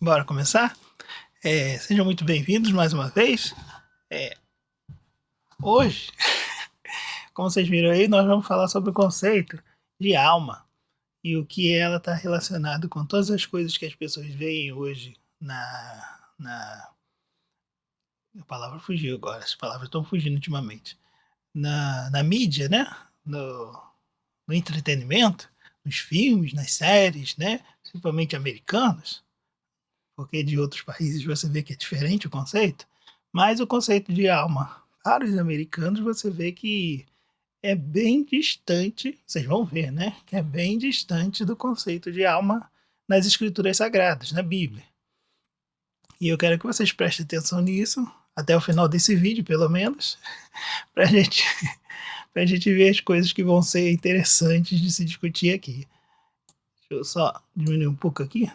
Bora começar? Sejam muito bem-vindos mais uma vez. Hoje, como vocês viram aí, nós vamos falar sobre o conceito de alma e o que ela está relacionado com todas as coisas que as pessoas veem hoje a palavra fugiu agora, as palavras estão fugindo ultimamente. Na mídia, né? No entretenimento, nos filmes, nas séries, né? Principalmente americanos, porque de outros países você vê que é diferente o conceito, mas o conceito de alma para os americanos você vê que é bem distante, vocês vão ver, né? Que é bem distante do conceito de alma nas escrituras sagradas, na Bíblia. E eu quero que vocês prestem atenção nisso, até o final desse vídeo, pelo menos, pra gente, pra gente ver as coisas que vão ser interessantes de se discutir aqui. Deixa eu só diminuir um pouco aqui.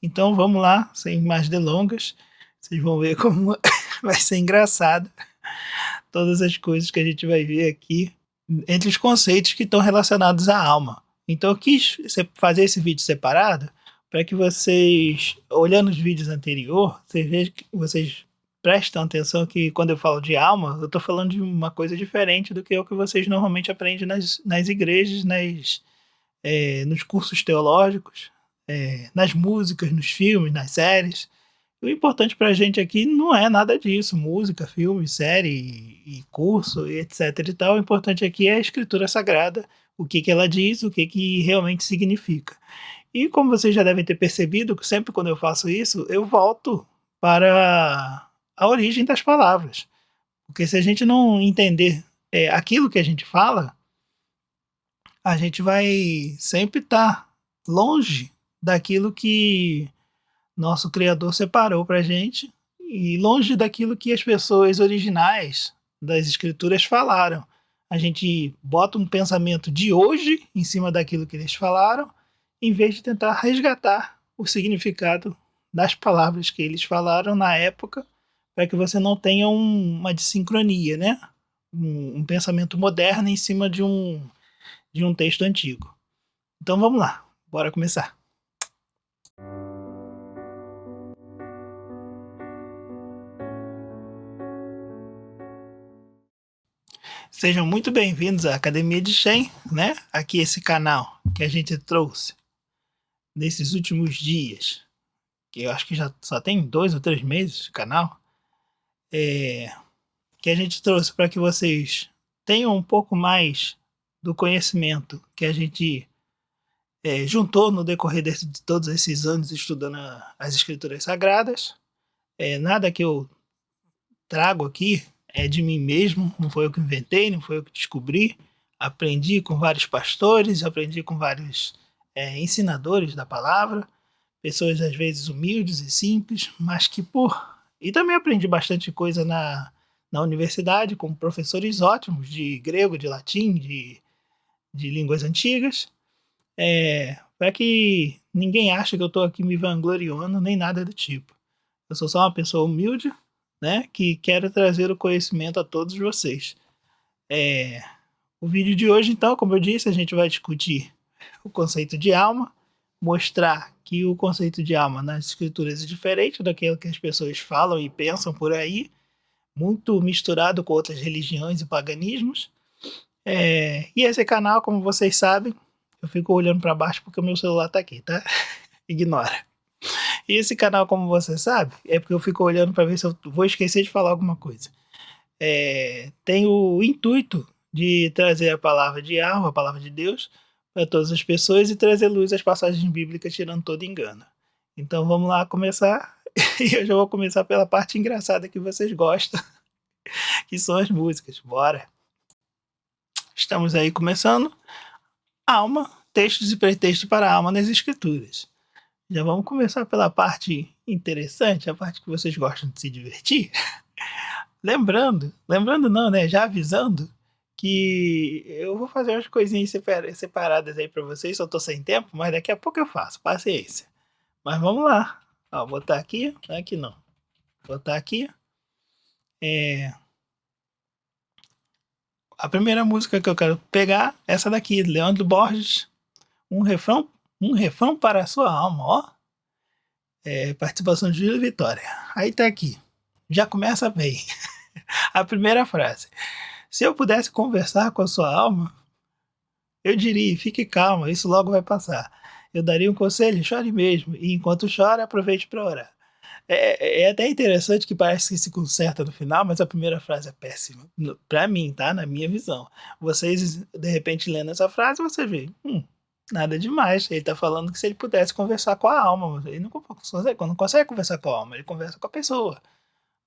Então vamos lá, sem mais delongas. Vocês vão ver como vai ser engraçado todas as coisas que a gente vai ver aqui entre os conceitos que estão relacionados à alma. Então eu quis fazer esse vídeo separado para que vocês, olhando os vídeos anteriores, vocês prestem atenção que quando eu falo de alma, eu estou falando de uma coisa diferente do que o que vocês normalmente aprendem nas igrejas, nos cursos teológicos, nas músicas, nos filmes, nas séries. O importante pra gente aqui não é nada disso, música, filme, série e curso e etc e tal. O importante aqui é a escritura sagrada, o que ela diz, o que realmente significa. E como vocês já devem ter percebido, sempre quando eu faço isso, eu volto para a origem das palavras. Porque se a gente não entender aquilo que a gente fala, a gente vai sempre estar longe daquilo que nosso Criador separou para a gente e longe daquilo que as pessoas originais das Escrituras falaram. A gente bota um pensamento de hoje em cima daquilo que eles falaram, em vez de tentar resgatar o significado das palavras que eles falaram na época, para que você não tenha uma desincronia, né? Um pensamento moderno em cima de um texto antigo. Então vamos lá, bora começar. Sejam muito bem-vindos à Academia de Shen, né? Aqui esse canal que a gente trouxe nesses últimos dias, que eu acho que já só tem 2 ou 3 meses de canal, que a gente trouxe para que vocês tenham um pouco mais do conhecimento que a gente juntou no decorrer de todos esses anos estudando as escrituras sagradas. Nada que eu trago aqui é de mim mesmo, não foi eu que inventei, não foi eu que descobri. Aprendi com vários pastores, aprendi com vários ensinadores da palavra, pessoas às vezes humildes e simples, mas que E também aprendi bastante coisa na universidade, com professores ótimos de grego, de latim, de línguas antigas, para que ninguém ache que eu estou aqui me vangloriando, nem nada do tipo. Eu sou só uma pessoa humilde, né, que quero trazer o conhecimento a todos vocês. O vídeo de hoje, então, como eu disse, a gente vai discutir o conceito de alma, mostrar que o conceito de alma nas escrituras é diferente daquilo que as pessoas falam e pensam por aí, muito misturado com outras religiões e paganismos. E esse canal, como vocês sabem, eu fico olhando para baixo porque o meu celular está aqui, tá? Ignora. E esse canal, como você sabe, é porque eu fico olhando para ver se eu vou esquecer de falar alguma coisa. Tem o intuito de trazer a palavra de alma, a palavra de Deus, para todas as pessoas e trazer luz às passagens bíblicas, tirando todo engano. Então vamos lá começar. E eu já vou começar pela parte engraçada que vocês gostam, que são as músicas. Bora! Estamos aí começando. Alma, textos e pretextos para a alma nas escrituras. Já vamos começar pela parte interessante, a parte que vocês gostam de se divertir. Lembrando não, né? Já avisando que eu vou fazer umas coisinhas separadas aí pra vocês, só tô sem tempo, mas daqui a pouco eu faço, paciência. Mas vamos lá. Ó, botar aqui, aqui não. Botar aqui. A primeira música que eu quero pegar é essa daqui, Leandro Borges, um refrão para a sua alma, ó. Participação de Júlia Vitória. Aí tá aqui. Já começa bem. A primeira frase. Se eu pudesse conversar com a sua alma, eu diria, fique calma, isso logo vai passar. Eu daria um conselho, chore mesmo, e enquanto chora, aproveite para orar. É até interessante que parece que se conserta no final, mas a primeira frase é péssima. Pra mim, tá? Na minha visão. Vocês, de repente, lendo essa frase, você vê, nada demais. Ele tá falando que se ele pudesse conversar com a alma, ele não consegue conversar com a alma, ele conversa com a pessoa.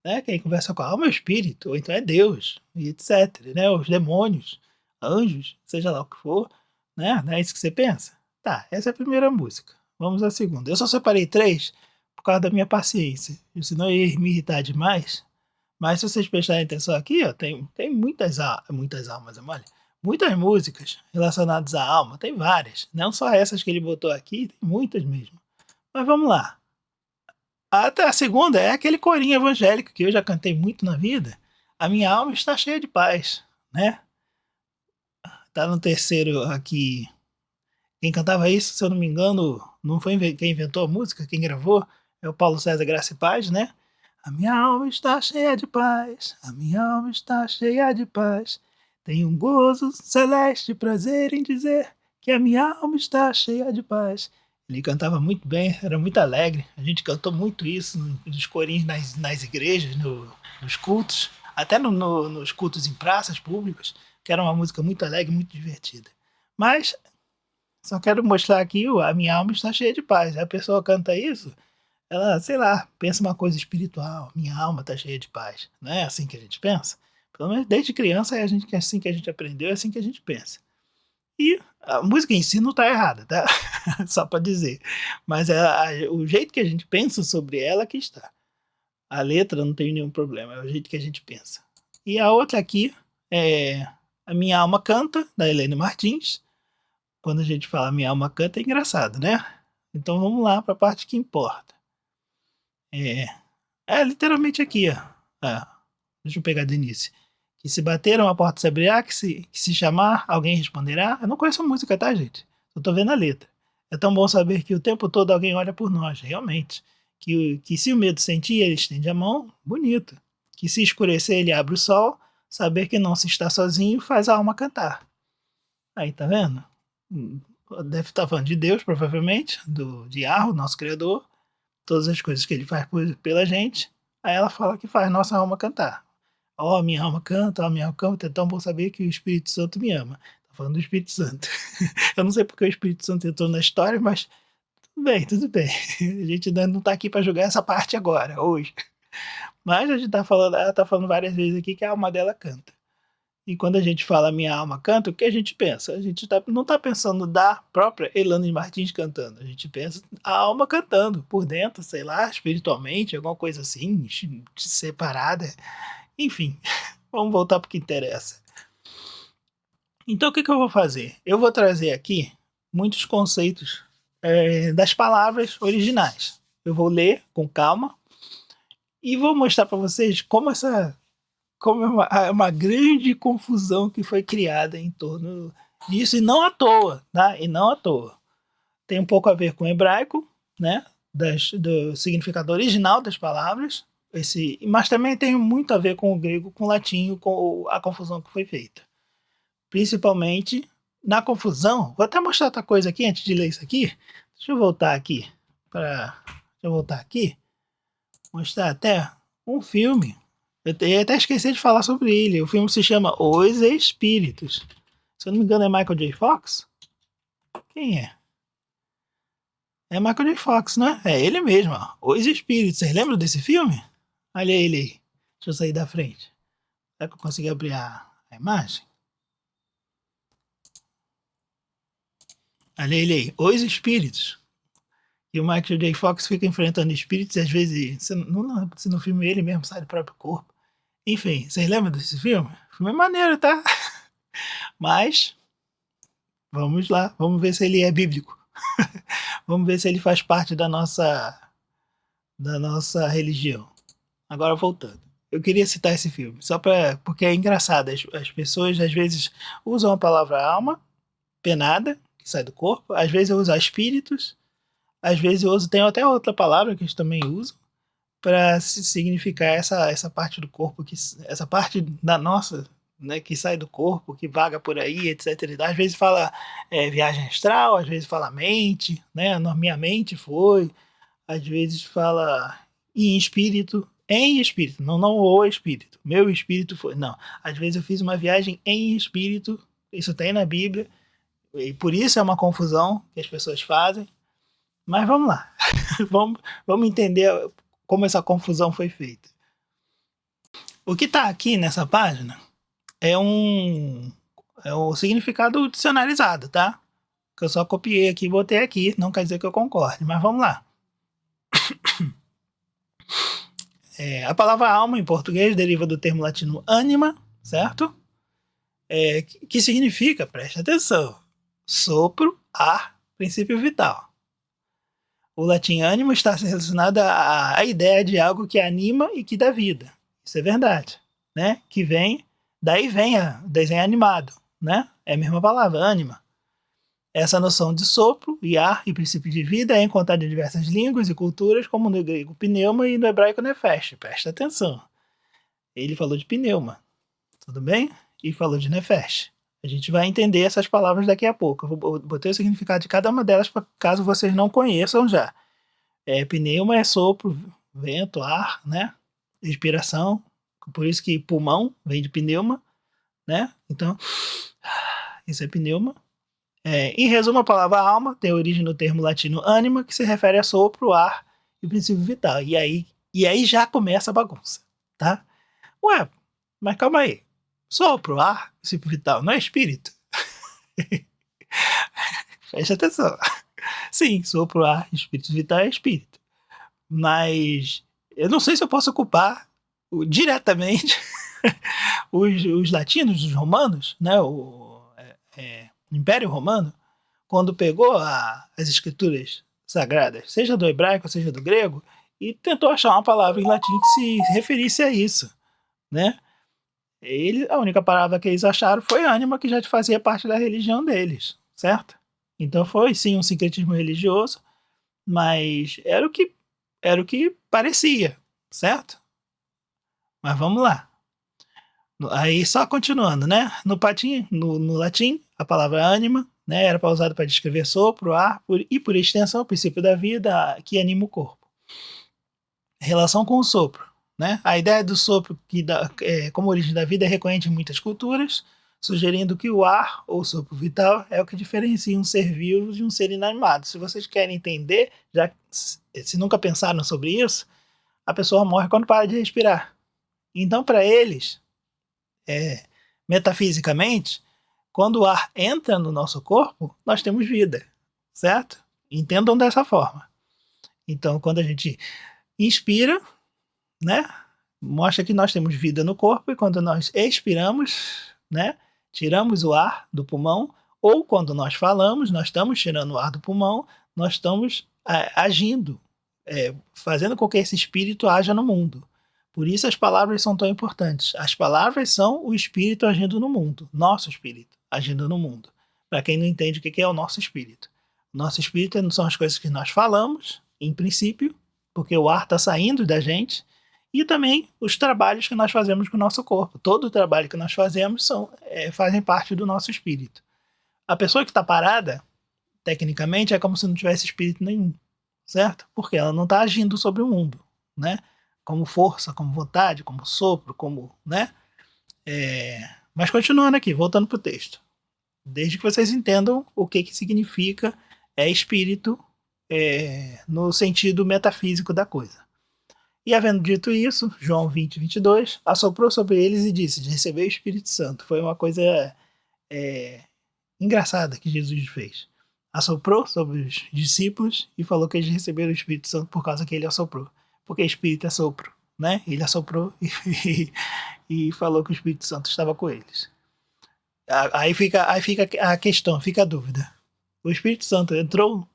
Né? Quem conversa com a alma é o espírito, ou então é Deus, e etc. Né? Os demônios, anjos, seja lá o que for. Né? Não é isso que você pensa? Tá, essa é a primeira música. Vamos à segunda. Eu só separei três por causa da minha paciência. Senão eu ia me irritar demais. Mas se vocês prestarem atenção aqui, ó, tem muitas almas, olha. Muitas músicas relacionadas à alma, tem várias. Não só essas que ele botou aqui, tem muitas mesmo. Mas vamos lá. A segunda é aquele corinho evangélico que eu já cantei muito na vida. A minha alma está cheia de paz, né? Tá no terceiro aqui. Quem cantava isso, se eu não me engano, não foi quem inventou a música, quem gravou, é o Paulo César Graça e Paz, né? A minha alma está cheia de paz, a minha alma está cheia de paz. Tenho um gozo celeste prazer em dizer que a minha alma está cheia de paz. Ele cantava muito bem, era muito alegre. A gente cantou muito isso nos corinhos nas igrejas, nos cultos, até nos cultos em praças públicas, que era uma música muito alegre, muito divertida. Mas só quero mostrar aqui, a minha alma está cheia de paz. A pessoa canta isso, ela, sei lá, pensa uma coisa espiritual, minha alma está cheia de paz. Não é assim que a gente pensa? Pelo menos desde criança é assim que a gente aprendeu, é assim que a gente pensa. E a música em si não está errada, tá? Só para dizer. Mas o jeito que a gente pensa sobre ela que está. A letra não tem nenhum problema, é o jeito que a gente pensa. E a outra aqui é A Minha Alma Canta, da Helene Martins. Quando a gente fala Minha Alma Canta é engraçado, né? Então vamos lá para a parte que importa. Literalmente aqui, ó. Deixa eu pegar do início. Que se bateram, a porta se abrirá, que se chamar, alguém responderá. Eu não conheço a música, tá, gente? Eu tô vendo a letra. É tão bom saber que o tempo todo alguém olha por nós, realmente. Que se o medo sentir, ele estende a mão, bonito. Que se escurecer, ele abre o sol, saber que não se está sozinho faz a alma cantar. Aí, tá vendo? Deve estar falando de Deus, provavelmente, de Yahweh, nosso Criador, todas as coisas que ele faz pela gente. Aí ela fala que faz nossa alma cantar. Ó, minha alma canta, ó, minha alma canta, é tão bom saber que o Espírito Santo me ama. Tá falando do Espírito Santo. Eu não sei porque o Espírito Santo entrou na história, mas tudo bem, tudo bem. A gente ainda não tá aqui para julgar essa parte agora, hoje. Mas a gente tá falando, ela tá falando várias vezes aqui que a alma dela canta. E quando a gente fala minha alma canta, o que a gente pensa? A gente não está pensando da própria Elaine Martins cantando. A gente pensa a alma cantando por dentro, sei lá, espiritualmente, alguma coisa assim, separada. Enfim, vamos voltar para o que interessa. Então o que eu vou fazer? Eu vou trazer aqui muitos conceitos das palavras originais. Eu vou ler com calma e vou mostrar para vocês como é uma grande confusão que foi criada em torno disso, e não à toa, tá? E não à toa. Tem um pouco a ver com o hebraico, né? Do significado original das palavras, mas também tem muito a ver com o grego, com o latim, com a confusão que foi feita. Principalmente na confusão. Vou até mostrar outra coisa aqui antes de ler isso aqui. Deixa eu voltar aqui. Mostrar até um filme. Eu até esqueci de falar sobre ele. O filme se chama Os Espíritos. Se eu não me engano, é Michael J. Fox? Quem é? É Michael J. Fox, né? É ele mesmo, ó. Os Espíritos. Vocês lembram desse filme? Olha ele aí. Deixa eu sair da frente. Será que eu consigo abrir a imagem? Olha ele aí. Os Espíritos. E o Michael J. Fox fica enfrentando espíritos e às vezes, não lembro se no filme ele mesmo sai do próprio corpo. Enfim, vocês lembram desse filme? O filme é maneiro, tá? Mas, vamos lá, vamos ver se ele é bíblico. Vamos ver se ele faz parte da nossa religião. Agora voltando. Eu queria citar esse filme, porque é engraçado. As pessoas às vezes usam a palavra alma, penada, que sai do corpo, às vezes usam espíritos, às vezes eu uso, tem até outra palavra que eles também usam, para significar essa parte do corpo, essa parte da nossa, né, que sai do corpo, que vaga por aí, etc. Às vezes fala viagem astral, às vezes fala mente, né? Minha mente foi, às vezes fala em espírito, não o espírito, meu espírito foi, não. Às vezes eu fiz uma viagem em espírito, isso tem na Bíblia, e por isso é uma confusão que as pessoas fazem. Mas vamos lá, vamos entender como essa confusão foi feita. O que está aqui nessa página é o significado dicionarizado, tá? Que eu só copiei aqui e botei aqui, não quer dizer que eu concorde, mas vamos lá. A palavra alma em português deriva do termo latino anima, certo? Que significa, preste atenção, sopro, ar, princípio vital. O latim ânimo está relacionado à ideia de algo que anima e que dá vida. Isso é verdade, né? Daí vem o desenho animado, né? É a mesma palavra, ânima. Essa noção de sopro e ar e princípio de vida é encontrada em diversas línguas e culturas, como no grego pneuma e no hebraico nefesh. Presta atenção. Ele falou de pneuma, tudo bem? E falou de nefesh. A gente vai entender essas palavras daqui a pouco. Eu botei o significado de cada uma delas, caso vocês não conheçam já. Pneuma é sopro, vento, ar, né? Respiração. Por isso que pulmão vem de pneuma, né? Então, isso é pneuma. Em resumo, a palavra alma tem origem no termo latino anima, que se refere a sopro, ar e princípio vital. E aí já começa a bagunça, tá? Ué, mas calma aí. Sopro, ar, princípio vital, não é espírito? Fecha atenção. Sim, sopro, ar, espírito vital é espírito. Mas eu não sei se eu posso ocupar diretamente os latinos, os romanos, né? O Império Romano, quando pegou as escrituras sagradas, seja do hebraico, seja do grego, e tentou achar uma palavra em latim que se referisse a isso, né? A única palavra que eles acharam foi ânima, que já fazia parte da religião deles, certo? Então foi sim um sincretismo religioso, mas era o que parecia, certo? Mas vamos lá. Aí só continuando, né? No latim, a palavra ânima, né, era usada para descrever sopro, ar e, por extensão, o princípio da vida que anima o corpo. Relação com o sopro. Né? A ideia do sopro como origem da vida é recorrente em muitas culturas, sugerindo que o ar, ou sopro vital, é o que diferencia um ser vivo de um ser inanimado. Se vocês querem entender, se nunca pensaram sobre isso, a pessoa morre quando para de respirar. Então, para eles, metafisicamente, quando o ar entra no nosso corpo, nós temos vida, certo? Entendam dessa forma. Então, quando a gente inspira, né, mostra que nós temos vida no corpo, e quando nós expiramos, né, tiramos o ar do pulmão, ou quando nós falamos, nós estamos tirando o ar do pulmão, nós estamos agindo, fazendo com que esse espírito haja no mundo. Por isso as palavras são tão importantes. As palavras são o espírito agindo no mundo, nosso espírito agindo no mundo. Para quem não entende o que é o nosso espírito. O nosso espírito não são as coisas que nós falamos, em princípio, porque o ar está saindo da gente, e também os trabalhos que nós fazemos com o nosso corpo. Todo o trabalho que nós fazemos fazem parte do nosso espírito. A pessoa que está parada, tecnicamente, é como se não tivesse espírito nenhum, certo? Porque ela não está agindo sobre o mundo, né? Como força, como vontade, como sopro, como, né? Mas continuando aqui, voltando para o texto. Desde que vocês entendam o que significa espírito no sentido metafísico da coisa. E havendo dito isso, João 20, 22, assoprou sobre eles e disse de receber o Espírito Santo. Foi uma coisa engraçada que Jesus fez. Assoprou sobre os discípulos e falou que eles receberam o Espírito Santo por causa que ele assoprou. Porque Espírito é sopro, né? Ele assoprou e falou que o Espírito Santo estava com eles. Aí fica a questão, fica a dúvida. O Espírito Santo entrou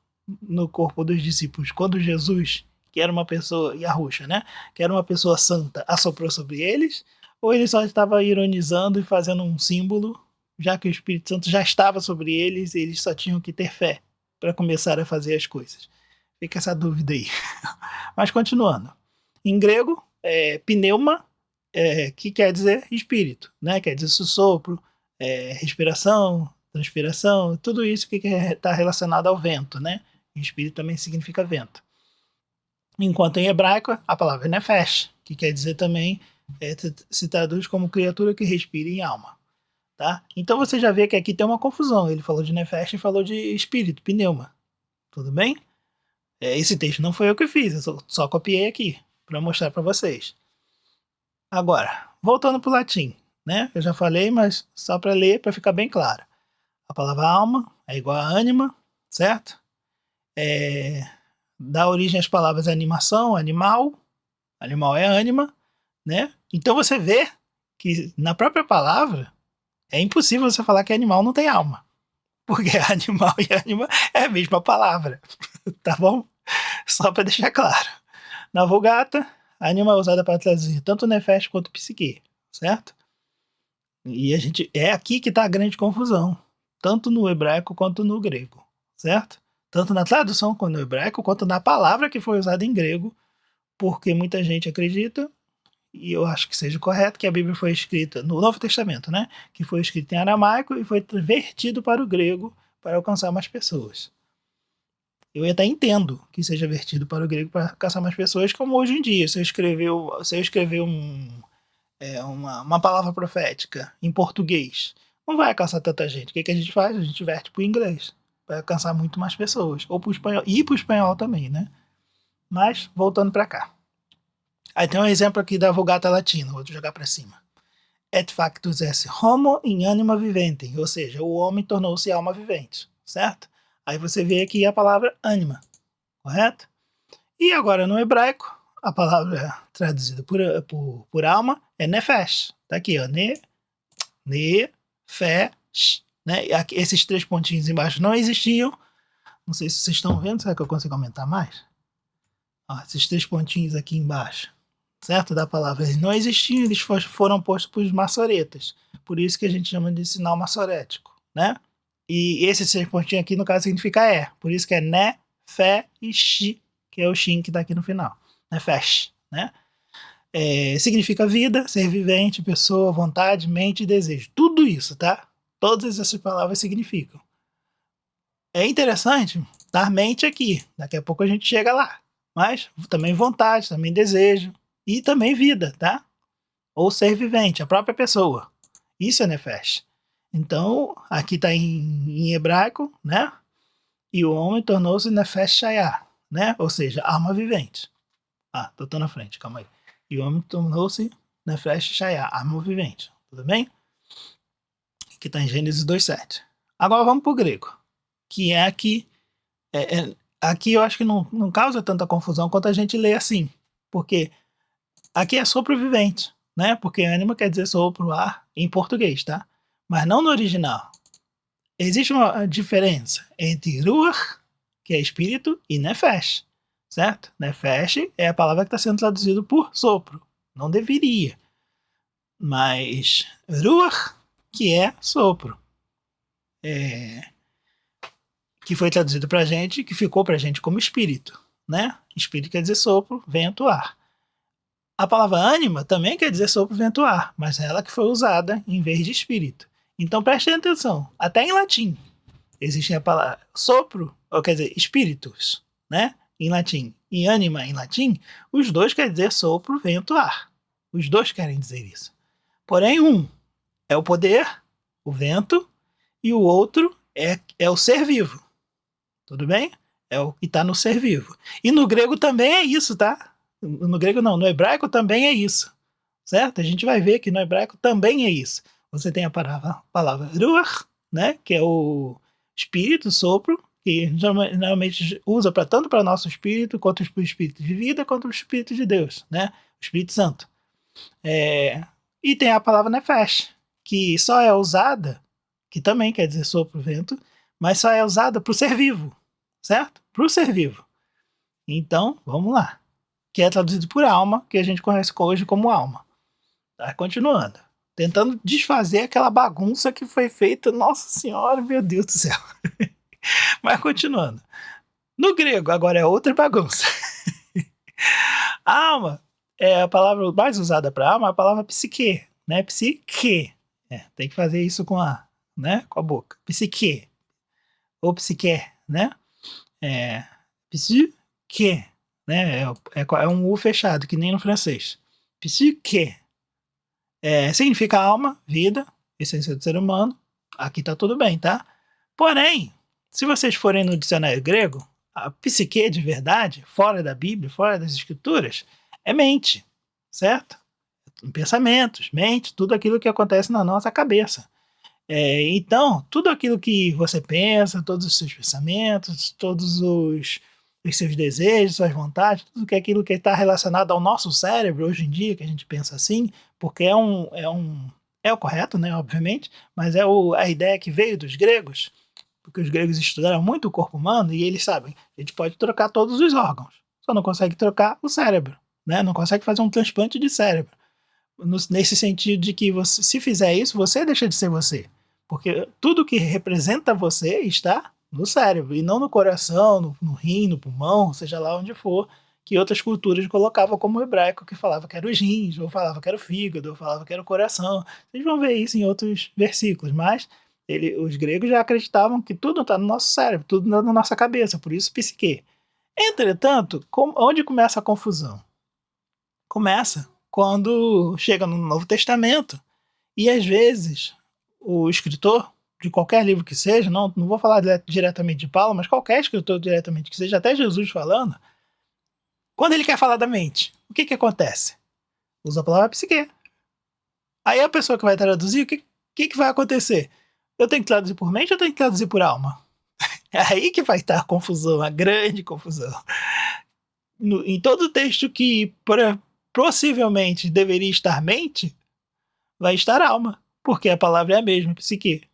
no corpo dos discípulos quando Jesus, que era uma pessoa, e a Ruxa, né? Que era uma pessoa santa, assoprou sobre eles, ou ele só estava ironizando e fazendo um símbolo, já que o Espírito Santo já estava sobre eles e eles só tinham que ter fé para começar a fazer as coisas. Fica essa dúvida aí. Mas continuando. Em grego, pneuma, que quer dizer espírito, né? Quer dizer sopro, respiração, transpiração, tudo isso que está relacionado ao vento, né? Espírito também significa vento. Enquanto em hebraico, a palavra é nefesh, que quer dizer também, se traduz como criatura que respira em alma. Tá? Então você já vê que aqui tem uma confusão. Ele falou de nefesh e falou de espírito, pneuma. Tudo bem? Esse texto não foi eu que fiz, eu só copiei aqui para mostrar para vocês. Agora, voltando para o latim, né? Eu já falei, mas só para ler, para ficar bem claro. A palavra alma é igual a ânima, certo? Dá origem às palavras animação, animal. Animal é ânima, né? Então você vê que na própria palavra é impossível você falar que animal não tem alma. Porque animal e ânima é a mesma palavra, tá bom? Só para deixar claro. Na Vulgata, ânima é usada para traduzir tanto nefesh quanto psique, certo? E é aqui que está a grande confusão, tanto no hebraico quanto no grego, certo? Tanto na tradução quanto no hebraico, quanto na palavra que foi usada em grego, porque muita gente acredita, e eu acho que seja correto, que a Bíblia foi escrita no Novo Testamento, né? Que foi escrita em aramaico e foi vertido para o grego para alcançar mais pessoas. Eu até entendo que seja vertido para o grego para alcançar mais pessoas, como hoje em dia. Se eu escrever uma palavra profética em português, não vai alcançar tanta gente. O que a gente faz? A gente verte para o inglês, para alcançar muito mais pessoas. Ou para o espanhol, e para o espanhol também, né? Mas, voltando para cá. Aí tem um exemplo aqui da Vulgata Latina, vou jogar para cima. Et factus esse homo in anima viventem, ou seja, o homem tornou-se alma vivente, certo? Aí você vê aqui a palavra anima, correto? E agora no hebraico, a palavra traduzida por alma é nefesh. Tá aqui, ó, nefesh, né? Aqui, esses 3 pontinhos embaixo não existiam. Não sei se vocês estão vendo, será que eu consigo aumentar mais? Ó, esses 3 pontinhos aqui embaixo, certo? Da palavra, eles não existiam, eles foram postos por maçoretas. Por isso que a gente chama de sinal maçorético, né? E esses 3 pontinhos aqui, no caso, significa por isso que é né, fé e shi, que é o shin que está aqui no final. Nefesh, né? Significa vida, ser vivente, pessoa, vontade, mente e desejo. Tudo isso, tá? Todas essas palavras significam. É interessante dar mente aqui. Daqui a pouco a gente chega lá. Mas também vontade, também desejo. E também vida, tá? Ou ser vivente, a própria pessoa. Isso é nefesh. Então, aqui está em hebraico, né? E o homem tornou-se nefesh shayah, né? Ou seja, alma vivente. Tô na frente, calma aí. E o homem tornou-se nefesh shayah, alma vivente. Tudo bem? Que está em Gênesis 2:7. Agora vamos para o grego, que é aqui. Aqui eu acho que não causa tanta confusão quanto a gente lê assim. Porque aqui é sopro vivente, né? Porque ânima quer dizer sopro, ar, em português, tá? Mas não no original. Existe uma diferença entre ruach, que é espírito, e nefesh, certo? Nefesh é a palavra que está sendo traduzida por sopro. Não deveria. Mas ruach, que é sopro. Que foi traduzido pra gente, que ficou pra gente como espírito, né? Espírito quer dizer sopro, vento, ar. A palavra ânima também quer dizer sopro, vento, ar, mas é ela que foi usada em vez de espírito. Então prestem atenção, até em latim existe a palavra sopro, ou quer dizer espíritos, né? Em latim, e ânima em latim, os dois querem dizer sopro, vento, ar. Os dois querem dizer isso. Porém, um é o poder, o vento, e o outro é o ser vivo. Tudo bem? É o que está no ser vivo. E no grego também é isso, tá? No grego não, no hebraico também é isso. Certo? A gente vai ver que no hebraico também é isso. Você tem a palavra ruach, né? Que é o espírito, sopro, que normalmente usa tanto para nosso espírito, quanto o espírito de vida, quanto o espírito de Deus, né? O Espírito Santo. E tem a palavra nefesh, que só é usada, que também quer dizer sopro, vento, mas só é usada para o ser vivo, certo? Para o ser vivo. Então, vamos lá. Que é traduzido por alma, que a gente conhece hoje como alma. Tá? Continuando. Tentando desfazer aquela bagunça que foi feita. Nossa Senhora, meu Deus do céu. Mas continuando. No grego, agora é outra bagunça. A alma, a palavra mais usada para alma é a palavra psique, né? Psique. Tem que fazer isso com com a boca. Psique. Ou psique, né? Psique, né? É um U fechado, que nem no francês. Psique. Significa alma, vida, essência do ser humano. Aqui tá tudo bem, tá? Porém, se vocês forem no dicionário grego, a psique de verdade, fora da Bíblia, fora das escrituras, é mente, certo? Pensamentos, mente, tudo aquilo que acontece na nossa cabeça. Então, tudo aquilo que você pensa, todos os seus pensamentos, todos os seus desejos, suas vontades, tudo que é aquilo que está relacionado ao nosso cérebro hoje em dia, que a gente pensa assim, porque é o correto, né, obviamente, mas a ideia que veio dos gregos, porque os gregos estudaram muito o corpo humano e eles sabem, a gente pode trocar todos os órgãos, só não consegue trocar o cérebro, né, não consegue fazer um transplante de cérebro. Nesse sentido de que você, se fizer isso, você deixa de ser você. Porque tudo que representa você está no cérebro, e não no coração, no rim, no pulmão, seja lá onde for, que outras culturas colocavam como hebraico, que falava que era os rins, ou falava que era o fígado, ou falava que era o coração. Vocês vão ver isso em outros versículos, mas os gregos já acreditavam que tudo está no nosso cérebro, tudo na nossa cabeça, por isso psique. Entretanto, onde começa a confusão? Começa quando chega no Novo Testamento e às vezes o escritor de qualquer livro que seja, não vou falar diretamente de Paulo, mas qualquer escritor diretamente que seja, até Jesus falando, quando ele quer falar da mente, o que acontece? Usa a palavra psique. Aí a pessoa que vai traduzir, o que vai acontecer? Eu tenho que traduzir por mente ou eu tenho que traduzir por alma? É aí que vai estar a confusão, a grande confusão. Em todo texto que possivelmente deveria estar mente, vai estar alma, porque a palavra é a mesma, psique.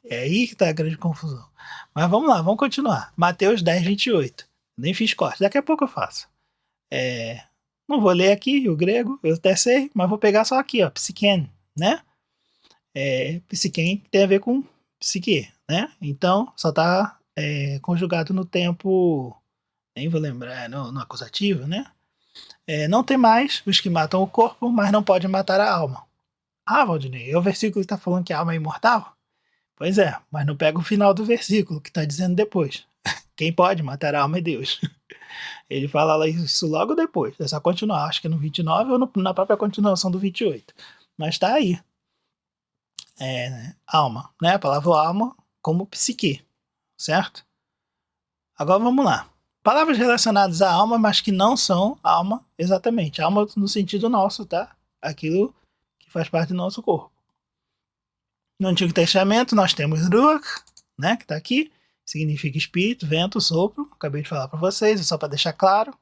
É aí que está a grande confusão. Mas vamos lá, vamos continuar. Mateus 10, 28. Nem fiz corte, daqui a pouco eu faço. Não vou ler aqui o grego, eu até sei, mas vou pegar só aqui, ó, psiken, né? Psiken tem a ver com psique, né? Então, só está conjugado no tempo, nem vou lembrar, no acusativo, né? Não tem mais os que matam o corpo, mas não podem matar a alma. Ah, Valdinei, é o versículo que está falando que a alma é imortal? Pois é, mas não pega o final do versículo, que está dizendo depois. Quem pode matar a alma é Deus. Ele fala isso logo depois. É só continuar, acho que é no 29 ou na própria continuação do 28. Mas está aí. Alma, né? A palavra alma como psique, certo? Agora vamos lá. Palavras relacionadas à alma, mas que não são alma exatamente. Alma no sentido nosso, tá? Aquilo que faz parte do nosso corpo. No Antigo Testamento nós temos Ruach, né, que está aqui, significa espírito, vento, sopro. Acabei de falar para vocês, é só para deixar claro,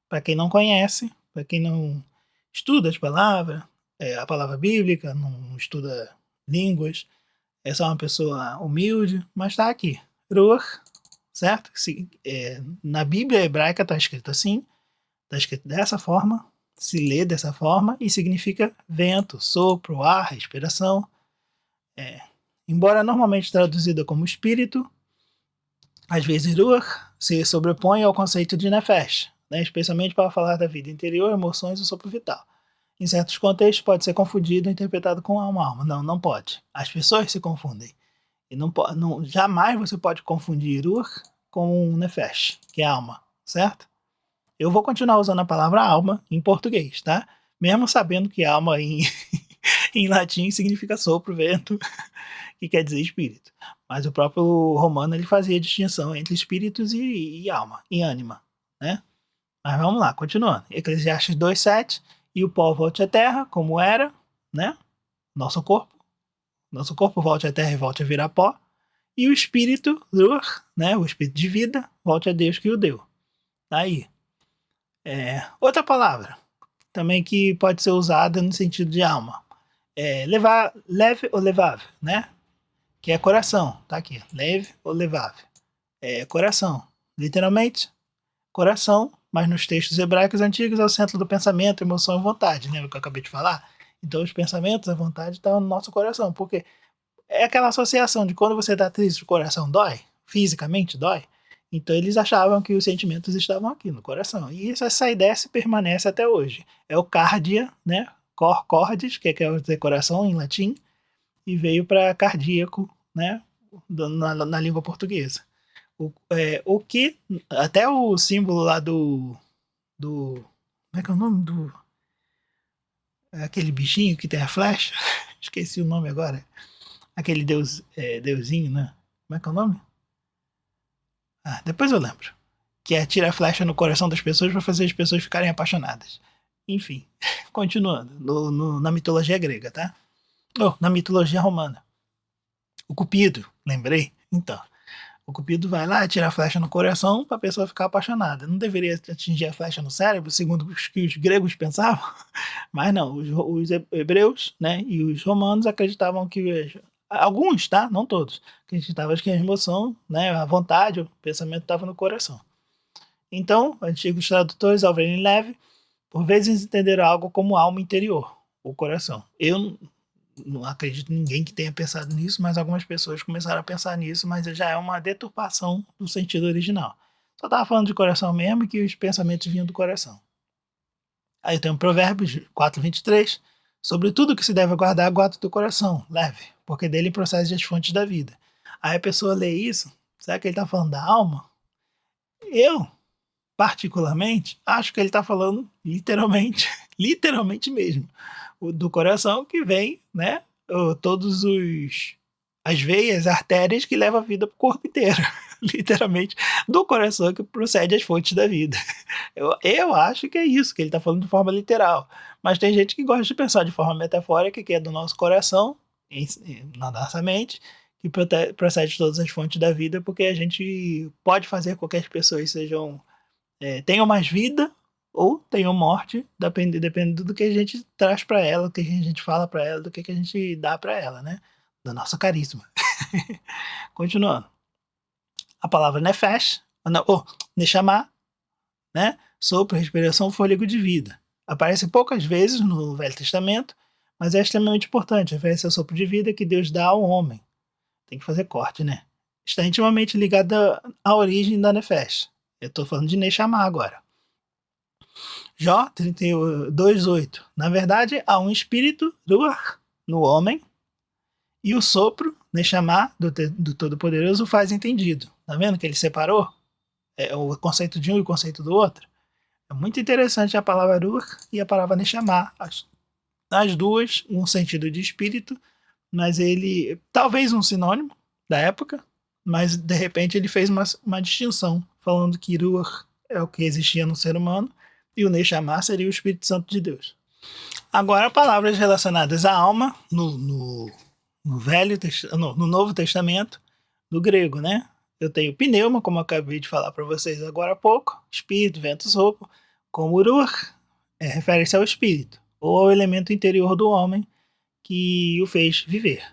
para quem não conhece, para quem não estuda as palavras, a palavra bíblica, não estuda línguas, é só uma pessoa humilde, mas está aqui. Ruach, certo? Na Bíblia hebraica está escrito assim, está escrito dessa forma, se lê dessa forma e significa vento, sopro, ar, respiração. Embora normalmente traduzida como espírito, às vezes Ruach se sobrepõe ao conceito de Nefesh, né, especialmente para falar da vida interior, emoções e sopro vital. Em certos contextos pode ser confundido e interpretado com alma. Não pode. As pessoas se confundem. E jamais você pode confundir Ruach com Nefesh, que é alma, certo? Eu vou continuar usando a palavra alma em português, tá? Mesmo sabendo que alma em latim significa sopro, vento, que quer dizer espírito. Mas o próprio Romano ele fazia distinção entre espíritos e alma, e ânima, né? Mas vamos lá, continuando. Eclesiastes 2:7, e o pó volte à terra, como era, né? Nosso corpo volte à terra e volte a virar pó. E o espírito, Ruach, né? O espírito de vida, volte a Deus que o deu. Tá aí. Outra palavra, também que pode ser usada no sentido de alma. Leve ou levav, né? Que é coração, tá aqui, leve ou levav. Coração, literalmente, coração, mas nos textos hebraicos antigos é o centro do pensamento, emoção e vontade, lembra que eu acabei de falar? Então os pensamentos, a vontade estão no nosso coração, porque é aquela associação de quando você está triste, o coração dói, fisicamente dói, Então eles achavam que os sentimentos estavam aqui no coração. E essa ideia se permanece até hoje. É o cardia, né? Cordis, que quer dizer coração em latim, e veio para cardíaco, né? Na língua portuguesa. O que até o símbolo lá do como é que é o nome do aquele bichinho que tem a flecha? Esqueci o nome agora. Aquele deusinho, né? Como é que é o nome? Ah, depois eu lembro. Que é tirar flecha no coração das pessoas para fazer as pessoas ficarem apaixonadas. Enfim, continuando. Na mitologia grega, tá? Oh, na mitologia romana. O Cupido, lembrei? Então, o Cupido vai lá tirar a flecha no coração para a pessoa ficar apaixonada. Não deveria atingir a flecha no cérebro, segundo os que os gregos pensavam? Mas não, os hebreus, né, e os romanos acreditavam que alguns, tá? Não todos. Acreditavam que a emoção, né, a vontade, o pensamento estava no coração. Então, antigos tradutores, Alvin Leve, por vezes entenderam algo como alma interior, o coração. Eu não acredito em ninguém que tenha pensado nisso, mas algumas pessoas começaram a pensar nisso, mas já é uma deturpação do sentido original. Só estava falando de coração mesmo e que os pensamentos vinham do coração. Aí tem um Provérbios 4:23, sobre tudo que se deve guardar, guarda o teu coração, leve, porque dele procede as fontes da vida. Aí a pessoa lê isso, será que ele está falando da alma? Eu, particularmente, acho que ele está falando literalmente, literalmente mesmo, do coração que vem, né? Todos as veias, artérias que levam a vida para o corpo inteiro, literalmente, do coração que procede as fontes da vida. Eu acho que é isso, que ele está falando de forma literal. Mas tem gente que gosta de pensar de forma metafórica, que é do nosso coração, na nossa mente, que procede todas as fontes da vida, porque a gente pode fazer com que as pessoas tenham mais vida ou tenham morte, dependendo do que a gente traz para ela, do que a gente fala para ela, do que a gente dá para ela, né? Do nosso carisma. Continuando. A palavra nefesh, neshama, né? Sopro, respiração, fôlego de vida. Aparece poucas vezes no Velho Testamento, mas é extremamente importante. Refere-se ao sopro de vida que Deus dá ao homem. Tem que fazer corte, né? Está intimamente ligada à origem da nefesh. Eu estou falando de Neshama agora. Jó 32:8. Na verdade, há um espírito, Ruach, no homem, e o sopro, Neshama, do Todo-Poderoso, faz entendido. Tá vendo que ele separou o conceito de um e o conceito do outro? É muito interessante a palavra Ruach e a palavra Neshama. As duas, um sentido de espírito, mas ele, talvez um sinônimo da época, mas de repente ele fez uma distinção, falando que Ruach é o que existia no ser humano e o Neshama seria o Espírito Santo de Deus. Agora, palavras relacionadas à alma no Novo Testamento, no grego, né? Eu tenho pneuma, como eu acabei de falar para vocês agora há pouco, espírito, vento, sopro, como Ruach, refere-se ao espírito, ou ao elemento interior do homem que o fez viver.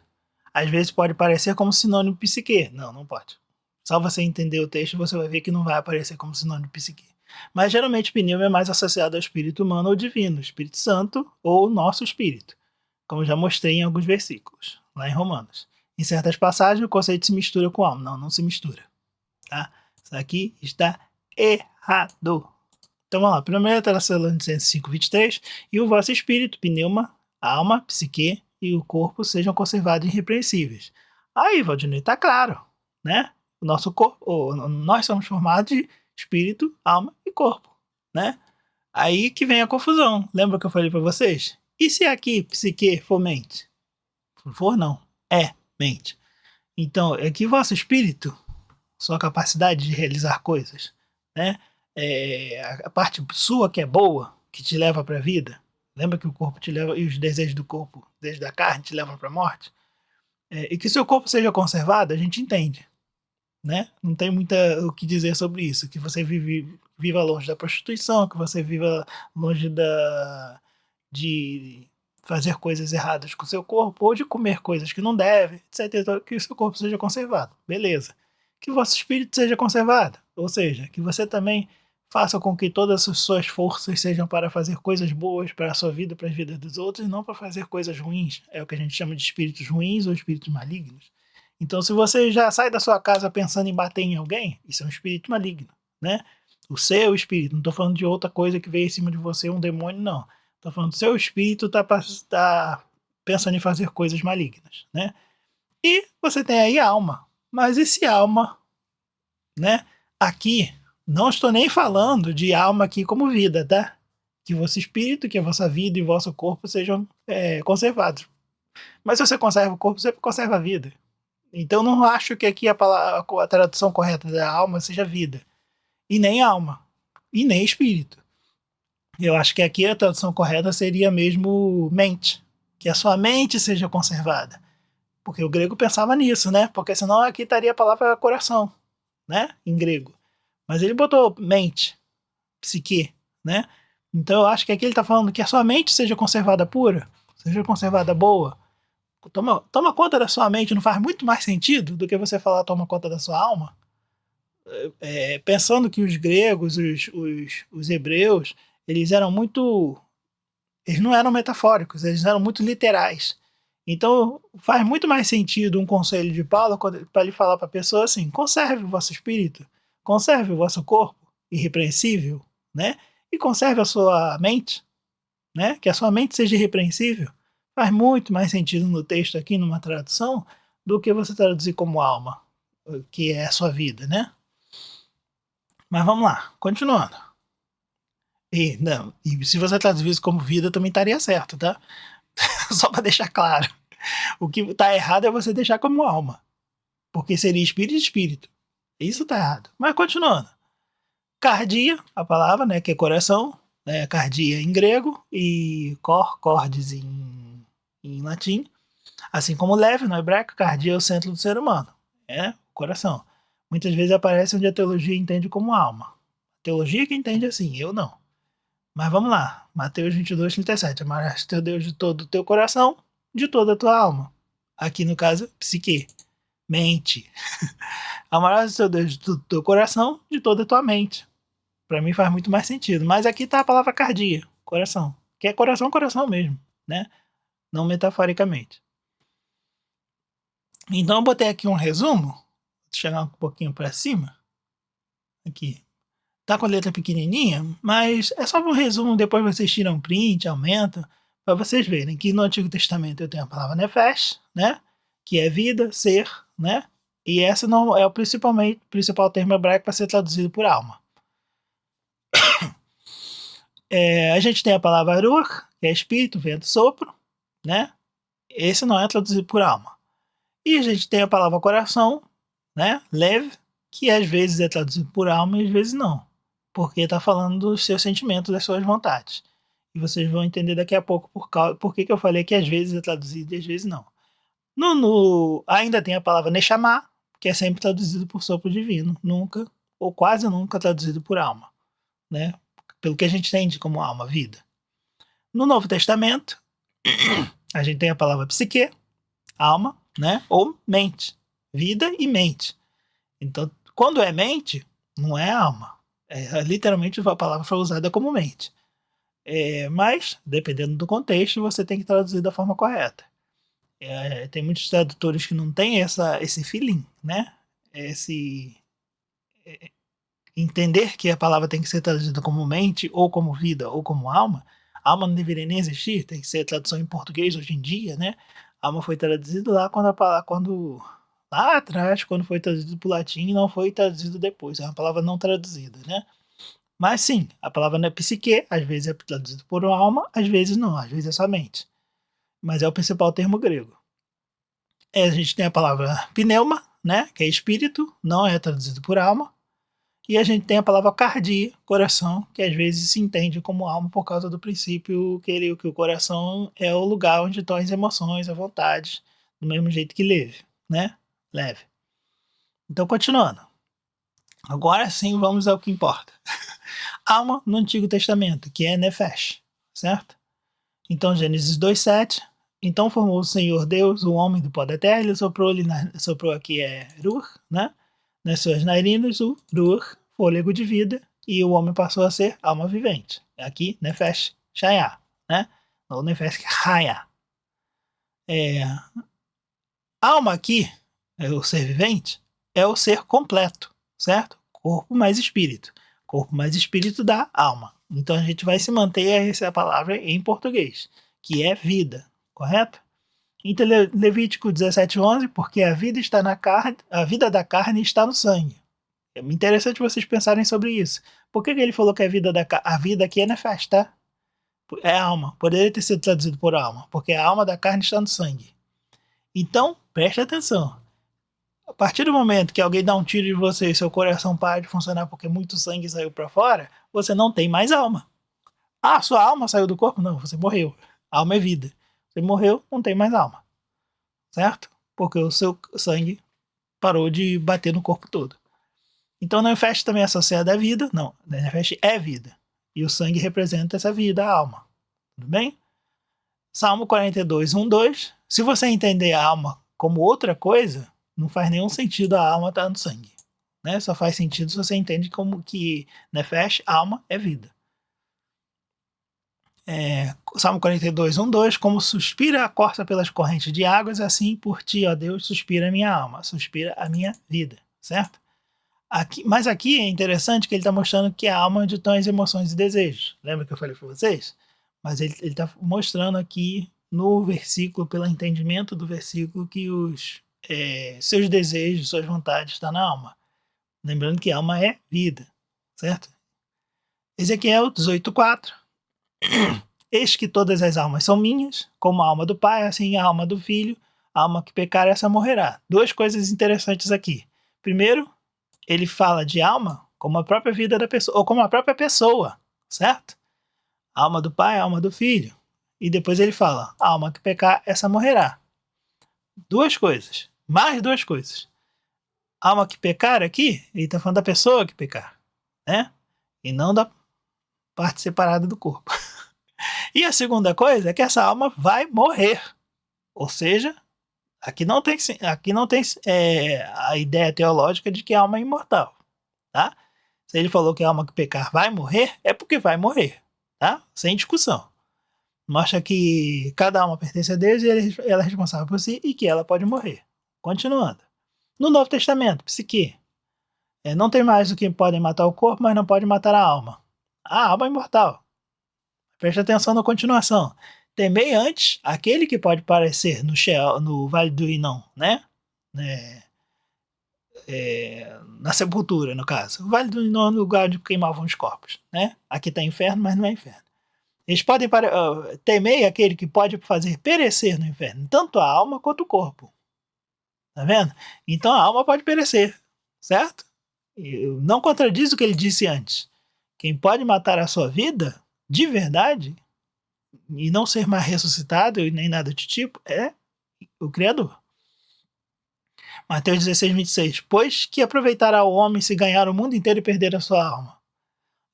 Às vezes pode parecer como sinônimo de psique. Não pode. Só você entender o texto, você vai ver que não vai aparecer como sinônimo de psique. Mas geralmente pneuma é mais associado ao espírito humano ou divino, Espírito Santo ou nosso espírito, como já mostrei em alguns versículos, lá em Romanos. Em certas passagens o conceito se mistura com alma. Não se mistura. Tá? Isso aqui está errado. Então vamos lá. 1 Tessalonicenses 5:23. E o vosso espírito, pneuma, alma, psique e o corpo sejam conservados irrepreensíveis. Aí, Valdinei, está claro, né? O nosso corpo, nós somos formados de espírito, alma e corpo, né? Aí que vem a confusão. Lembra que eu falei para vocês? E se aqui psique for mente? For não, é mente. Então, é que vosso espírito, sua capacidade de realizar coisas, né? A parte sua que é boa, que te leva para a vida. Lembra que o corpo te leva, e os desejos do corpo, desejos da carne, te levam para a morte? E que seu corpo seja conservado, a gente entende, né? Não tem muito o que dizer sobre isso. Que você viva longe da prostituição, que você viva longe de fazer coisas erradas com o seu corpo, ou de comer coisas que não deve, etc. Que o seu corpo seja conservado. Beleza. Que o vosso espírito seja conservado. Ou seja, que você também faça com que todas as suas forças sejam para fazer coisas boas para a sua vida, para a vida dos outros, e não para fazer coisas ruins. É o que a gente chama de espíritos ruins ou espíritos malignos. Então, se você já sai da sua casa pensando em bater em alguém, isso é um espírito maligno, né? O seu espírito, não estou falando de outra coisa que veio em cima de você, um demônio, não. Estou falando do seu espírito tá pensando em fazer coisas malignas, né? E você tem aí alma. Mas esse alma, né? Aqui, não estou nem falando de alma aqui como vida, tá? Que vosso espírito, que a vossa vida e vosso corpo sejam conservados. Mas se você conserva o corpo, você conserva a vida. Então não acho que aqui a tradução correta da alma seja vida. E nem alma. E nem espírito. Eu acho que aqui a tradução correta seria mesmo mente. Que a sua mente seja conservada. Porque o grego pensava nisso, né? Porque senão aqui estaria a palavra coração, né? Em grego. Mas ele botou mente, psique, né? Então eu acho que aqui ele está falando que a sua mente seja conservada pura, seja conservada boa. Toma conta da sua mente, não faz muito mais sentido do que você falar toma conta da sua alma? Pensando que os gregos, os hebreus, eles eram muito. Eles não eram metafóricos, eles eram muito literais. Então faz muito mais sentido um conselho de Paulo para ele falar para a pessoa assim: conserve o vosso espírito, conserve o vosso corpo irrepreensível, né? E conserve a sua mente, né? Que a sua mente seja irrepreensível. Faz muito mais sentido no texto aqui, numa tradução, do que você traduzir como alma, que é a sua vida, né? Mas vamos lá, continuando. E se você traduzir isso como vida, também estaria certo, tá? Só para deixar claro. O que está errado é você deixar como alma. Porque seria espírito e espírito. Isso está errado. Mas continuando. Cardia, a palavra, né, que é coração, né, cardia em grego e cordis em latim. Assim como leve no hebraico, cardia é o centro do ser humano. É o coração. Muitas vezes aparece onde a teologia entende como alma. A teologia que entende assim, eu não. Mas vamos lá. Mateus 22, 37. Amarás teu Deus de todo o teu coração, de toda a tua alma. Aqui no caso, psique. Mente. Amarás o teu Deus de todo o teu coração, de toda a tua mente. Para mim faz muito mais sentido. Mas aqui tá a palavra cardia, coração. Que é coração, coração mesmo, né? Não metaforicamente. Então eu botei aqui um resumo. Vou chegar um pouquinho para cima. Aqui. Tá com a letra pequenininha, mas é só um resumo, depois vocês tiram print, aumentam, para vocês verem que no Antigo Testamento eu tenho a palavra nefesh, né, que é vida, ser, né, e essa não é o principal termo hebraico para ser traduzido por alma. A gente tem a palavra ruach, que é espírito, vento, sopro, né, esse não é traduzido por alma. E a gente tem a palavra coração, né, lev, que às vezes é traduzido por alma e às vezes não. Porque está falando dos seus sentimentos, das suas vontades. E vocês vão entender daqui a pouco por que eu falei que às vezes é traduzido e às vezes não. Ainda tem a palavra Neshama, que é sempre traduzido por sopro divino, nunca, ou quase nunca traduzido por alma, né? Pelo que a gente entende como alma, vida. No Novo Testamento, a gente tem a palavra psique, alma, né? Ou mente, vida e mente. Então, quando é mente, não é alma. Literalmente a palavra foi usada como mente. Mas, dependendo do contexto, você tem que traduzir da forma correta. Tem muitos tradutores que não têm esse feeling, né? Entender que a palavra tem que ser traduzida como mente, ou como vida, ou como alma. Alma não deveria nem existir, tem que ser tradução em português hoje em dia, né? Alma foi traduzido lá lá atrás, quando foi traduzido para o latim, e não foi traduzido depois. É uma palavra não traduzida, né? Mas sim, a palavra não é psique, às vezes é traduzido por alma, às vezes não, às vezes é só mente. Mas é o principal termo grego. A gente tem a palavra pneuma, né, que é espírito, não é traduzido por alma. E a gente tem a palavra cardia, coração, que às vezes se entende como alma por causa do princípio que o coração é o lugar onde estão as emoções, a vontade, do mesmo jeito que leve, né? Leve. Então, continuando. Agora sim, vamos ao que importa. Alma no Antigo Testamento, que é Nefesh, certo? Então, Gênesis 2:7. Então formou o Senhor Deus, o homem do pó da terra, ele soprou aqui Ruach, né? Nas suas narinas, o Ruach, fôlego de vida, e o homem passou a ser alma vivente. Aqui, Nefesh Shaya, né? Ou Nefesh Haya. Alma aqui é o ser vivente, é o ser completo, certo? Corpo mais espírito. Corpo mais espírito dá alma. Então a gente vai se manter a essa palavra em português, que é vida, correto? Então Levítico 17:11, porque a vida está na carne, a vida da carne está no sangue. É interessante vocês pensarem sobre isso. Por que ele falou que a vida aqui é nefas, tá? É alma. Poderia ter sido traduzido por alma, porque a alma da carne está no sangue. Então, preste atenção. A partir do momento que alguém dá um tiro em você e seu coração para de funcionar porque muito sangue saiu para fora, você não tem mais alma. Ah, sua alma saiu do corpo? Não, você morreu. Alma é vida. Você morreu, não tem mais alma. Certo? Porque o seu sangue parou de bater no corpo todo. Então, o Nefesh também é associado à vida. Não, o Nefesh é vida. E o sangue representa essa vida, a alma. Tudo bem? Salmo 42, 1, 2. Se você entender a alma como outra coisa, não faz nenhum sentido a alma estar no sangue. Né? Só faz sentido se você entende como que Nefesh, alma, é vida. Salmo 42, 1, 2. Como suspira a corça pelas correntes de águas, assim por ti, ó Deus, suspira a minha alma, suspira a minha vida. Certo? Mas aqui é interessante que ele está mostrando que a alma é onde estão as emoções e desejos. Lembra que eu falei para vocês? Mas ele está mostrando aqui no versículo, pelo entendimento do versículo, que os seus desejos, suas vontades estão na alma. Lembrando que a alma é vida, certo? Ezequiel 18:4. Eis que todas as almas são minhas, como a alma do Pai, assim a alma do Filho, a alma que pecar, essa morrerá. Duas coisas interessantes aqui. Primeiro, ele fala de alma como a própria vida da pessoa, ou como a própria pessoa, certo? A alma do Pai, a alma do Filho. E depois ele fala, a alma que pecar, essa morrerá. Duas coisas, mais duas coisas. A alma que pecar aqui, ele está falando da pessoa que pecar, né? E não da parte separada do corpo. E a segunda coisa é que essa alma vai morrer. Ou seja, aqui não tem a ideia teológica de que a alma é imortal, tá? Se ele falou que a alma que pecar vai morrer, é porque vai morrer, tá? Sem discussão. Mostra que cada alma pertence a Deus e ela é responsável por si e que ela pode morrer. Continuando. No Novo Testamento, psique. Não tem mais o que podem matar o corpo, mas não pode matar a alma. A alma é imortal. Preste atenção na continuação. Temei antes aquele que pode parecer no Vale do Inom, né? Na sepultura, no caso. O Vale do Inom é o lugar onde queimavam os corpos, né? Aqui está inferno, mas não é inferno. Eles podem temer aquele que pode fazer perecer no inferno, tanto a alma quanto o corpo. Tá vendo? Então a alma pode perecer, certo? Não contradiz o que ele disse antes. Quem pode matar a sua vida, de verdade, e não ser mais ressuscitado, e nem nada do tipo, é o Criador. Mateus 16, 26. Pois que aproveitará o homem se ganhar o mundo inteiro e perder a sua alma?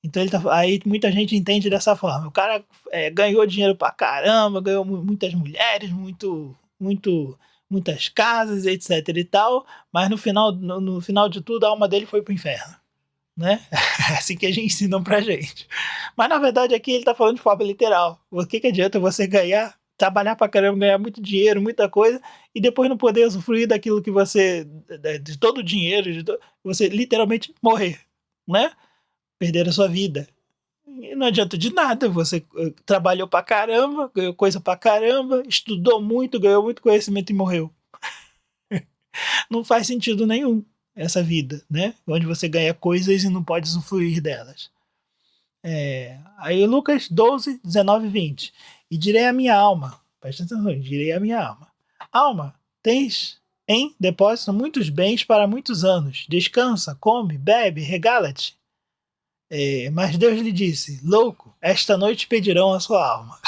Então aí muita gente entende dessa forma. O cara ganhou dinheiro pra caramba, ganhou muitas mulheres, muitas casas, etc e tal, mas no final de tudo a alma dele foi pro inferno, né? É assim que a gente ensinam pra gente. Mas na verdade aqui ele tá falando de forma literal. O que adianta você trabalhar pra caramba, ganhar muito dinheiro, muita coisa, e depois não poder usufruir daquilo que de todo o dinheiro, você literalmente morrer, né? Perder a sua vida. E não adianta de nada, você trabalhou pra caramba, ganhou coisa pra caramba, estudou muito, ganhou muito conhecimento e morreu. Não faz sentido nenhum essa vida, né? Onde você ganha coisas e não pode usufruir delas. Aí Lucas 12, 19 e 20. E direi à minha alma, presta atenção, direi à minha alma, alma, tens em depósito muitos bens para muitos anos, descansa, come, bebe, regala-te. Mas Deus lhe disse, louco, esta noite pedirão a sua alma.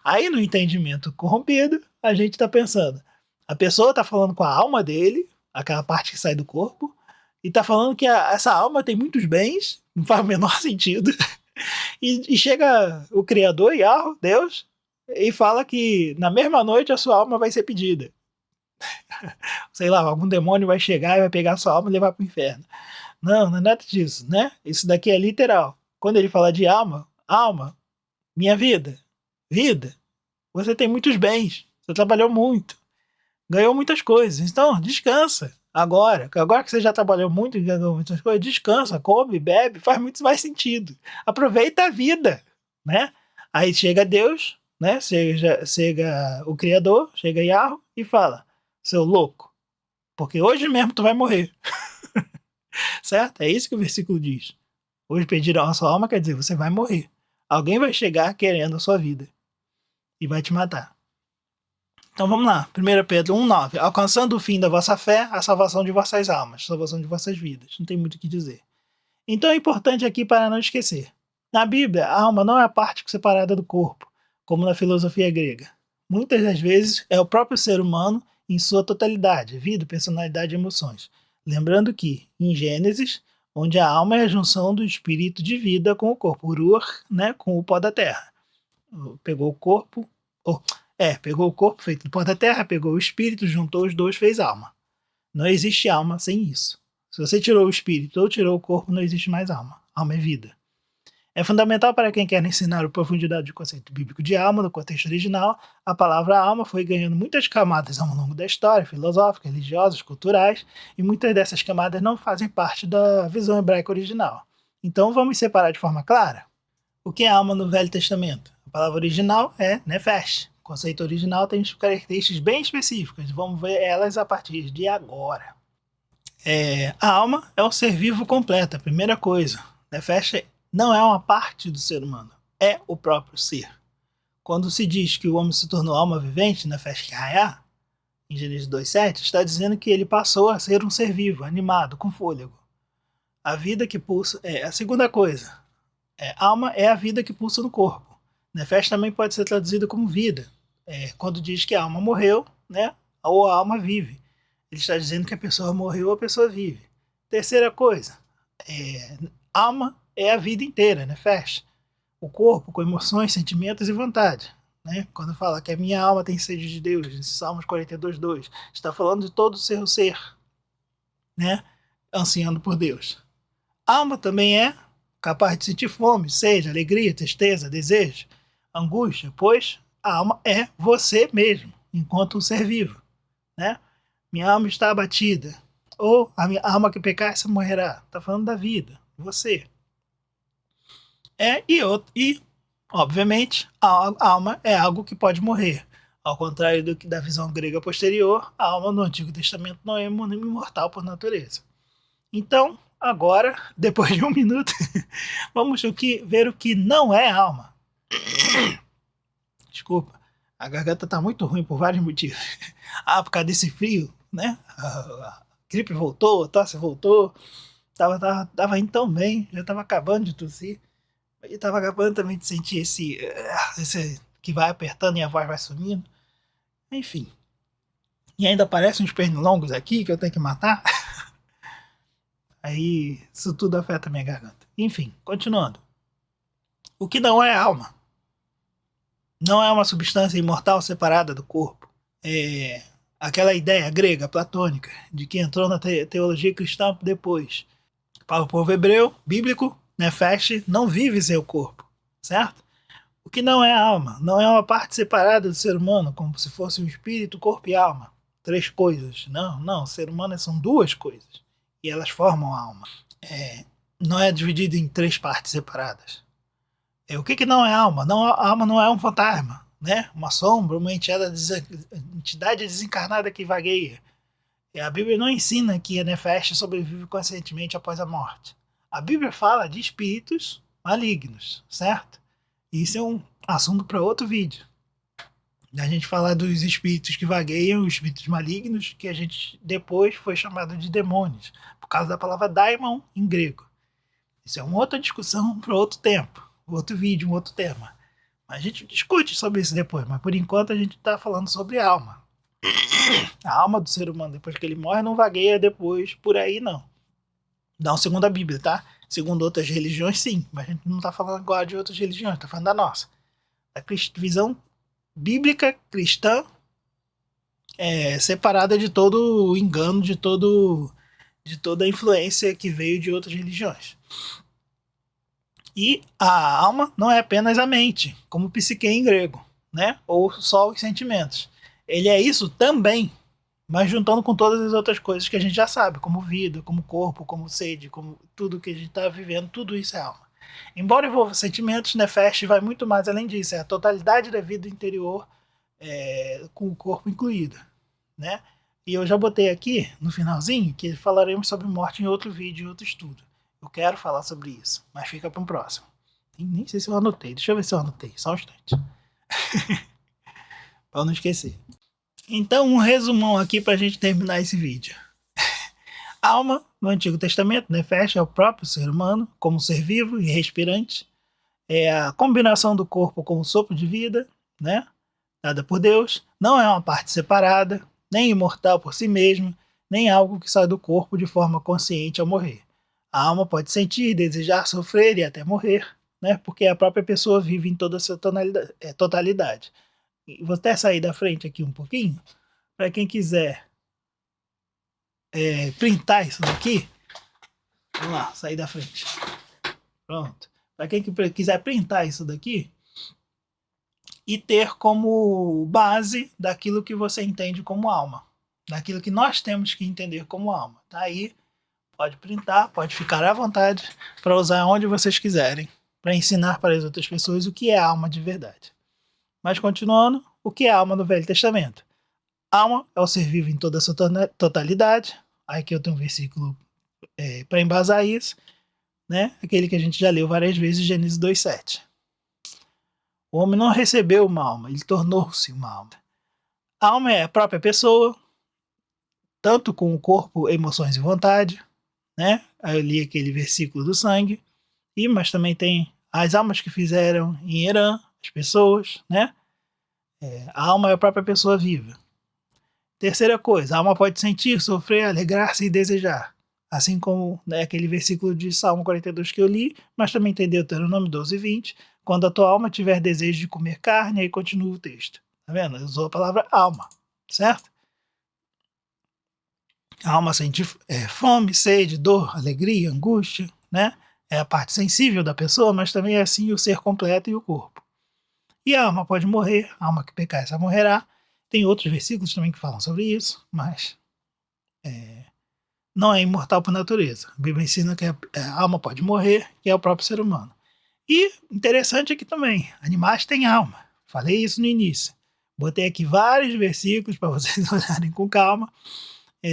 Aí no entendimento corrompido, a gente está pensando, a pessoa está falando com a alma dele, aquela parte que sai do corpo, e está falando que essa alma tem muitos bens, não faz o menor sentido, e chega o Criador, Yahweh, Deus, e fala que na mesma noite a sua alma vai ser pedida. Sei lá, algum demônio vai chegar e vai pegar a sua alma e levar para o inferno. Não é nada disso, né? Isso daqui é literal. Quando ele fala de alma, minha vida, você tem muitos bens, você trabalhou muito, ganhou muitas coisas. Então, descansa. Agora que você já trabalhou muito e ganhou muitas coisas, descansa, come, bebe, faz muito mais sentido. Aproveita a vida, né? Aí chega Deus, né? Chega o Criador, chega Yahweh e fala: seu louco, porque hoje mesmo tu vai morrer. Certo? É isso que o versículo diz. Hoje pedirão a sua alma, quer dizer, você vai morrer. Alguém vai chegar querendo a sua vida e vai te matar. Então vamos lá, 1 Pedro 1,9. Alcançando o fim da vossa fé, a salvação de vossas almas, a salvação de vossas vidas. Não tem muito o que dizer. Então é importante aqui para não esquecer. Na Bíblia, a alma não é a parte separada do corpo, como na filosofia grega. Muitas das vezes é o próprio ser humano em sua totalidade, vida, personalidade e emoções. Lembrando que, em Gênesis, onde a alma é a junção do espírito de vida com o corpo, Ruach, né, com o pó da terra. Pegou o corpo, pegou o corpo feito do pó da terra, pegou o espírito, juntou os dois, fez alma. Não existe alma sem isso. Se você tirou o espírito ou tirou o corpo, não existe mais alma. Alma é vida. É fundamental para quem quer ensinar a profundidade do conceito bíblico de alma no contexto original. A palavra alma foi ganhando muitas camadas ao longo da história, filosóficas, religiosas, culturais, e muitas dessas camadas não fazem parte da visão hebraica original. Então vamos separar de forma clara. O que é alma no Velho Testamento? A palavra original é nefesh. O conceito original tem características bem específicas. Vamos ver elas a partir de agora. A alma é um ser vivo completo, a primeira coisa. Nefesh não é uma parte do ser humano, é o próprio ser. Quando se diz que o homem se tornou alma vivente, Nefesh Hayah, em Gênesis 2,7, está dizendo que ele passou a ser um ser vivo, animado, com fôlego. A vida que pulsa é a segunda coisa. Alma é a vida que pulsa no corpo. Nefesh também pode ser traduzido como vida. Quando diz que a alma morreu, né, ou a alma vive. Ele está dizendo que a pessoa morreu ou a pessoa vive. Terceira coisa, alma é a vida inteira, Nefesh. O corpo com emoções, sentimentos e vontade. Né? Quando fala que a minha alma tem sede de Deus, em Salmos 42,2, está falando de todo o seu ser, né? Ansiando por Deus. Alma também é capaz de sentir fome, sede, alegria, tristeza, desejo, angústia, pois a alma é você mesmo, enquanto um ser vivo. Né? Minha alma está abatida, ou a minha alma que pecar, essa morrerá. Está falando da vida, você. Obviamente, a alma é algo que pode morrer. Ao contrário da visão grega posterior, a alma no Antigo Testamento não é imortal por natureza. Então, agora, depois de 1 minuto, vamos ver o que não é alma. Desculpa, a garganta está muito ruim por vários motivos. Por causa desse frio, né? A gripe voltou, a tosse voltou. Tava indo tão bem, já estava acabando de tossir. E tava acabando também de sentir esse que vai apertando e a voz vai sumindo. Enfim. E ainda aparecem uns pernilongos aqui que eu tenho que matar. Aí isso tudo afeta a minha garganta. Enfim, continuando. O que não é alma? Não é uma substância imortal separada do corpo. É aquela ideia grega, platônica, de que entrou na teologia cristã depois. Para o povo hebreu, bíblico, Nefesh não vive sem o corpo, certo? O que não é alma, não é uma parte separada do ser humano, como se fosse um espírito, corpo e alma. 3 coisas. Não, o ser humano são 2 coisas. E elas formam a alma. Não é dividido em 3 partes separadas. O que não é alma? A alma não é um fantasma, né? Uma sombra, uma entidade desencarnada que vagueia. A Bíblia não ensina que a Nefesh sobrevive conscientemente após a morte. A Bíblia fala de espíritos malignos, certo? Isso é um assunto para outro vídeo. A gente fala dos espíritos que vagueiam, os espíritos malignos, que a gente depois foi chamado de demônios, por causa da palavra daimon em grego. Isso é uma outra discussão para outro tempo, outro vídeo, um outro tema. A gente discute sobre isso depois, mas por enquanto a gente está falando sobre a alma. A alma do ser humano, depois que ele morre, não vagueia depois por aí, não. Não segundo a Bíblia, tá? Segundo outras religiões, sim. Mas a gente não tá falando agora de outras religiões, tá falando da nossa. A visão bíblica cristã é separada de todo o engano, de toda a influência que veio de outras religiões. E a alma não é apenas a mente, como psique em grego, né? Ou só os sentimentos. Ele é isso também, mas juntando com todas as outras coisas que a gente já sabe, como vida, como corpo, como sede, como tudo que a gente está vivendo, tudo isso é alma. Embora envolva sentimentos, Nefesh vai muito mais além disso, é a totalidade da vida interior, com o corpo incluído, né? E eu já botei aqui no finalzinho que falaremos sobre morte em outro vídeo, em outro estudo. Eu quero falar sobre isso, mas fica para um próximo. Nem sei se eu anotei, deixa eu ver se eu anotei, só um instante. Para não esquecer. Então, um resumão aqui para a gente terminar esse vídeo. Alma, no Antigo Testamento, Nefesh é o próprio ser humano, como ser vivo e respirante. É a combinação do corpo com o sopro de vida, né? Dada por Deus. Não é uma parte separada, nem imortal por si mesma, nem algo que sai do corpo de forma consciente ao morrer. A alma pode sentir, desejar, sofrer e até morrer, né? Porque a própria pessoa vive em toda a sua totalidade. E vou até sair da frente aqui um pouquinho, para quem quiser printar isso daqui. Vamos lá, sair da frente. Pronto. Para quem quiser printar isso daqui e ter como base daquilo que você entende como alma, daquilo que nós temos que entender como alma. Tá aí, pode printar, pode ficar à vontade para usar onde vocês quiserem, para ensinar para as outras pessoas o que é alma de verdade. Mas continuando, o que é alma no Velho Testamento? Alma é o ser vivo em toda a sua totalidade. Aqui eu tenho um versículo para embasar isso, né? Aquele que a gente já leu várias vezes, Gênesis 2:7. O homem não recebeu uma alma, ele tornou-se uma alma. A alma é a própria pessoa, tanto com o corpo, emoções e vontade, né? Aí eu li aquele versículo do sangue, mas também tem as almas que fizeram em Herã, as pessoas, né? A alma é a própria pessoa viva. Terceira coisa, a alma pode sentir, sofrer, alegrar-se e desejar. Assim como, né, aquele versículo de Salmo 42 que eu li, mas também tem Deuteronômio 12:20. Quando a tua alma tiver desejo de comer carne, aí continua o texto. Tá vendo? Usou a palavra alma, certo? A alma sente fome, sede, dor, alegria, angústia, né? É a parte sensível da pessoa, mas também é assim o ser completo e o corpo. E a alma pode morrer, a alma que pecar, essa morrerá. Tem outros versículos também que falam sobre isso, mas não é imortal por natureza. A Bíblia ensina que a alma pode morrer, que é o próprio ser humano. E interessante aqui também, animais têm alma. Falei isso no início. Botei aqui vários versículos para vocês olharem com calma,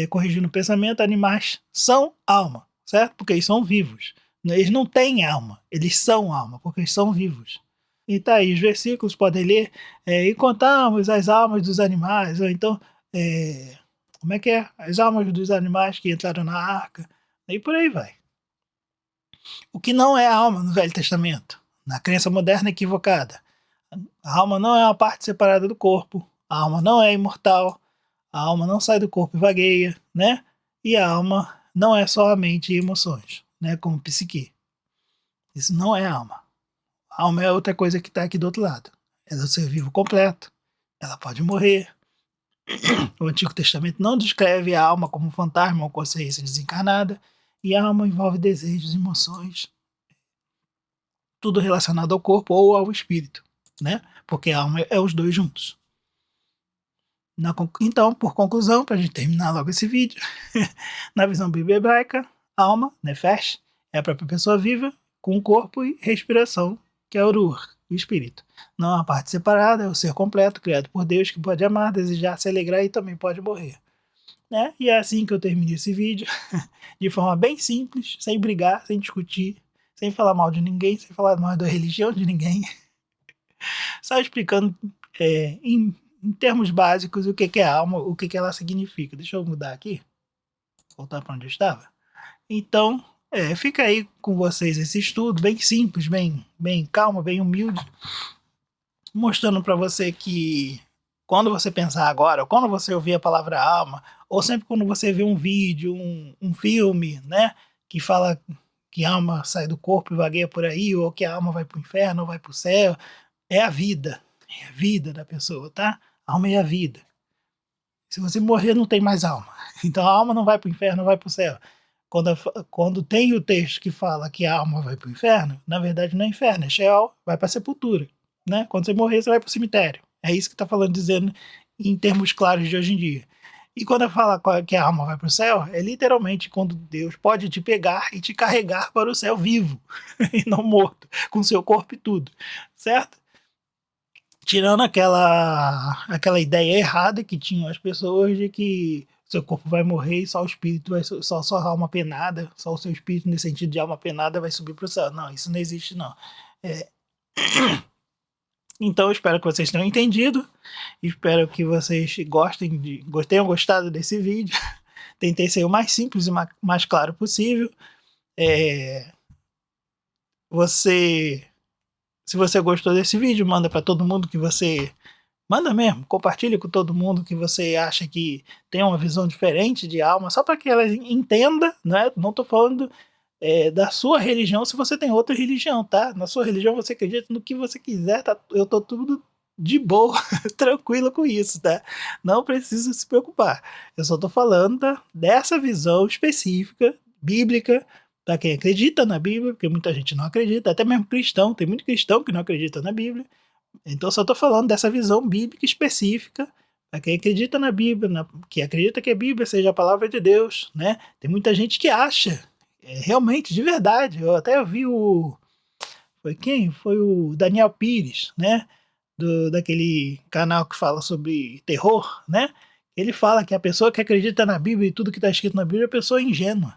corrigindo o pensamento. Animais são alma, certo? Porque eles são vivos. Eles não têm alma, eles são alma, porque eles são vivos. E tá aí, os versículos podem ler, e contamos as almas dos animais, ou então, como é que é? As almas dos animais que entraram na arca, e por aí vai. O que não é alma no Velho Testamento, na crença moderna equivocada. A alma não é uma parte separada do corpo, a alma não é imortal, a alma não sai do corpo e vagueia, né? E a alma não é só a mente e emoções, né? Como psique. Isso não é alma. A alma é outra coisa que está aqui do outro lado. Ela é o ser vivo completo, ela pode morrer. O Antigo Testamento não descreve a alma como um fantasma ou consciência desencarnada, e a alma envolve desejos, emoções, tudo relacionado ao corpo ou ao espírito, né? Porque a alma é os dois juntos. Então, por conclusão, para a gente terminar logo esse vídeo, na visão bíblica hebraica, alma, nefesh, é a própria pessoa viva, com corpo e respiração, que é o ruach, o espírito. Não é uma parte separada, é o ser completo, criado por Deus, que pode amar, desejar, se alegrar e também pode morrer. Né? E é assim que eu termino esse vídeo, de forma bem simples, sem brigar, sem discutir, sem falar mal de ninguém, sem falar mal da religião de ninguém, só explicando em termos básicos o que é alma, o que ela significa. Deixa eu mudar aqui, voltar para onde eu estava. Então, fica aí com vocês esse estudo bem simples, bem calmo, bem humilde, mostrando para você que quando você pensar agora, ou quando você ouvir a palavra alma, ou sempre quando você vê um vídeo, um filme, né, que fala que a alma sai do corpo e vagueia por aí, ou que a alma vai para o inferno ou vai para o céu, é a vida da pessoa, tá? A alma é a vida. Se você morrer, não tem mais alma. Então a alma não vai para o inferno, não vai para o céu. Quando tem o texto que fala que a alma vai para o inferno, na verdade não é inferno, é Sheol, vai para a sepultura. Né? Quando você morrer, você vai para o cemitério. É isso que está falando, dizendo em termos claros de hoje em dia. E quando eu falo que a alma vai para o céu, é literalmente quando Deus pode te pegar e te carregar para o céu vivo, e não morto, com seu corpo e tudo, certo? Tirando aquela ideia errada que tinham as pessoas de que seu corpo vai morrer e só o espírito vai só sua alma penada, só o seu espírito nesse sentido de alma penada vai subir para o céu. Não, isso não existe não. Então eu espero que vocês tenham entendido, espero que vocês tenham gostado desse vídeo. Tentei ser o mais simples e mais claro possível. Se você gostou desse vídeo, manda para todo mundo que você... Manda mesmo, compartilha com todo mundo que você acha que tem uma visão diferente de alma, só para que ela entenda, né? Não estou falando da sua religião se você tem outra religião, tá? Na sua religião você acredita no que você quiser, tá? Eu tô tudo de boa, tranquilo com isso, tá? Não precisa se preocupar. Eu só tô falando dessa visão específica, bíblica, para quem acredita na Bíblia, porque muita gente não acredita, até mesmo cristão, tem muito cristão que não acredita na Bíblia. Então só tô falando dessa visão bíblica específica para quem acredita na Bíblia, que acredita que a Bíblia seja a palavra de Deus, né? Tem muita gente que acha, realmente, de verdade. Eu até vi foi quem? Foi o Daniel Pires, né? Daquele canal que fala sobre terror, né? Ele fala que a pessoa que acredita na Bíblia e tudo que está escrito na Bíblia é pessoa ingênua,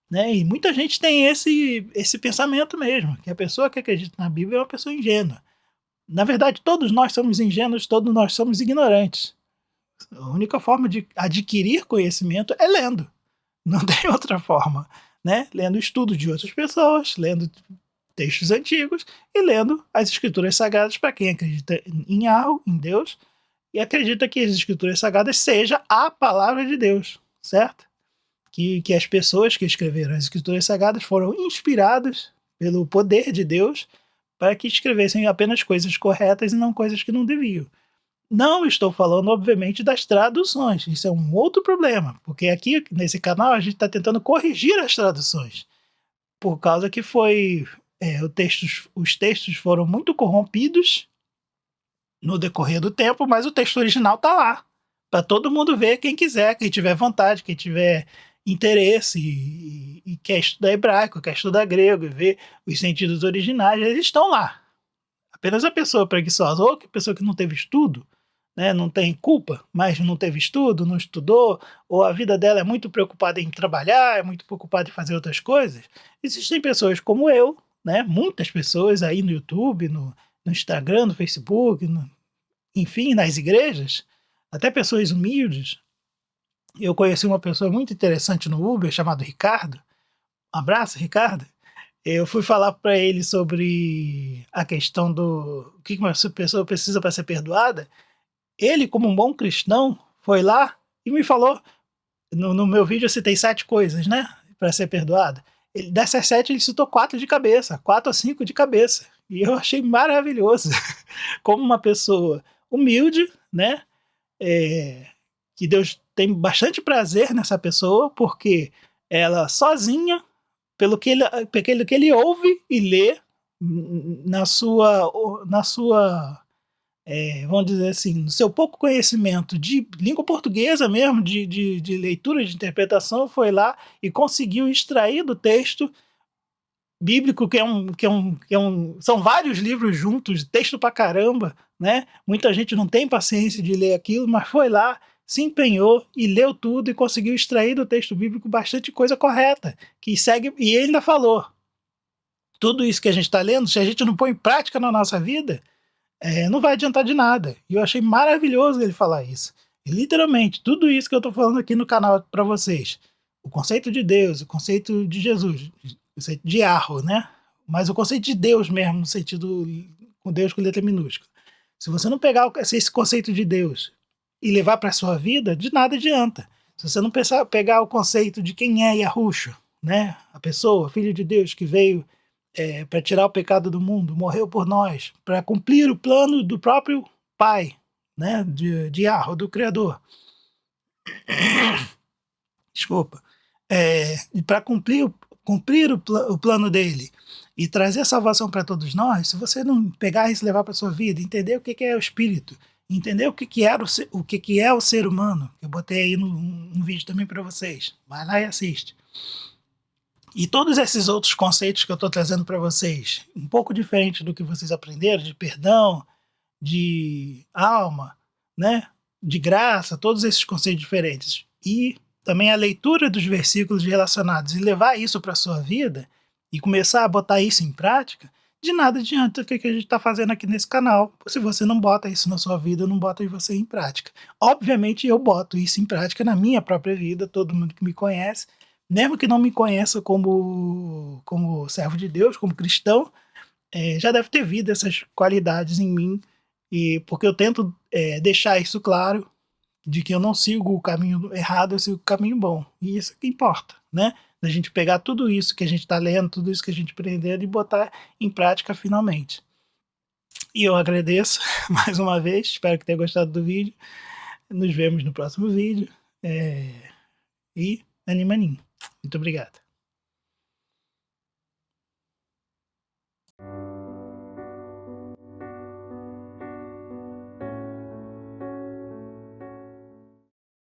né? E muita gente tem esse pensamento mesmo, que a pessoa que acredita na Bíblia é uma pessoa ingênua. Na verdade, todos nós somos ingênuos, todos nós somos ignorantes. A única forma de adquirir conhecimento é lendo. Não tem outra forma, né? Lendo estudos de outras pessoas, lendo textos antigos e lendo as escrituras sagradas para quem acredita em Yahweh, em Deus, e acredita que as escrituras sagradas seja a palavra de Deus, certo? Que as pessoas que escreveram as escrituras sagradas foram inspiradas pelo poder de Deus para que escrevessem apenas coisas corretas e não coisas que não deviam. Não estou falando, obviamente, das traduções. Isso é um outro problema, porque aqui nesse canal a gente está tentando corrigir as traduções, por causa que os textos foram muito corrompidos no decorrer do tempo, mas o texto original está lá, para todo mundo ver, quem quiser, quem tiver vontade, quem tiver interesse e quer estudar hebraico, quer estudar grego e ver os sentidos originais, eles estão lá. Apenas a pessoa preguiçosa ou a pessoa que não teve estudo, né, não tem culpa, mas não teve estudo, não estudou, ou a vida dela é muito preocupada em trabalhar, é muito preocupada em fazer outras coisas. Existem pessoas como eu, né, muitas pessoas aí no YouTube, no Instagram, no Facebook, enfim, nas igrejas, até pessoas humildes. Eu conheci uma pessoa muito interessante no Uber, chamado Ricardo. Um abraço, Ricardo. Eu fui falar para ele sobre a questão do o que uma pessoa precisa para ser perdoada. Ele, como um bom cristão, foi lá e me falou. No meu vídeo eu citei 7 coisas, né? Para ser perdoado. Dessas 7 ele citou 4 de cabeça, 4 ou 5 de cabeça. E eu achei maravilhoso. Como uma pessoa humilde, né? Que Deus tem bastante prazer nessa pessoa, porque ela sozinha, pelo que ele ouve e lê na sua vamos dizer assim, no seu pouco conhecimento de língua portuguesa mesmo, de leitura, de interpretação, foi lá e conseguiu extrair do texto bíblico, são vários livros juntos, texto pra caramba, né? Muita gente não tem paciência de ler aquilo, mas foi lá, se empenhou e leu tudo e conseguiu extrair do texto bíblico bastante coisa correta, que segue, e ele ainda falou, tudo isso que a gente está lendo, se a gente não põe em prática na nossa vida, não vai adiantar de nada. E eu achei maravilhoso ele falar isso. E, literalmente, tudo isso que eu estou falando aqui no canal para vocês, o conceito de Deus, o conceito de Jesus, o conceito de Yahweh, né? Mas o conceito de Deus mesmo, no sentido com Deus com letra minúscula. Se você não pegar esse conceito de Deus e levar para a sua vida, de nada adianta. Se você não pegar o conceito de quem é Yahushua, né? A pessoa, filho de Deus que veio para tirar o pecado do mundo, morreu por nós, para cumprir o plano do próprio Pai, né, de Yahweh, do Criador. Desculpa. Para cumprir o plano dele e trazer salvação para todos nós, se você não pegar isso e levar para sua vida, entender o que é o Espírito, entender o que que é o ser humano. Eu botei aí no vídeo também para vocês. Vai lá e assiste. E todos esses outros conceitos que eu estou trazendo para vocês, um pouco diferente do que vocês aprenderam, de perdão, de alma, né? De graça, todos esses conceitos diferentes. E também a leitura dos versículos relacionados e levar isso para a sua vida e começar a botar isso em prática, de nada adianta o que a gente está fazendo aqui nesse canal, se você não bota isso na sua vida, não bota você em prática. Obviamente eu boto isso em prática na minha própria vida, todo mundo que me conhece, mesmo que não me conheça como servo de Deus, como cristão, já deve ter visto essas qualidades em mim, e porque eu tento deixar isso claro, de que eu não sigo o caminho errado, eu sigo o caminho bom. E isso que importa, né? Da gente pegar tudo isso que a gente está lendo, tudo isso que a gente aprendeu e botar em prática finalmente. E eu agradeço mais uma vez, espero que tenha gostado do vídeo. Nos vemos no próximo vídeo. E anima. Muito obrigado.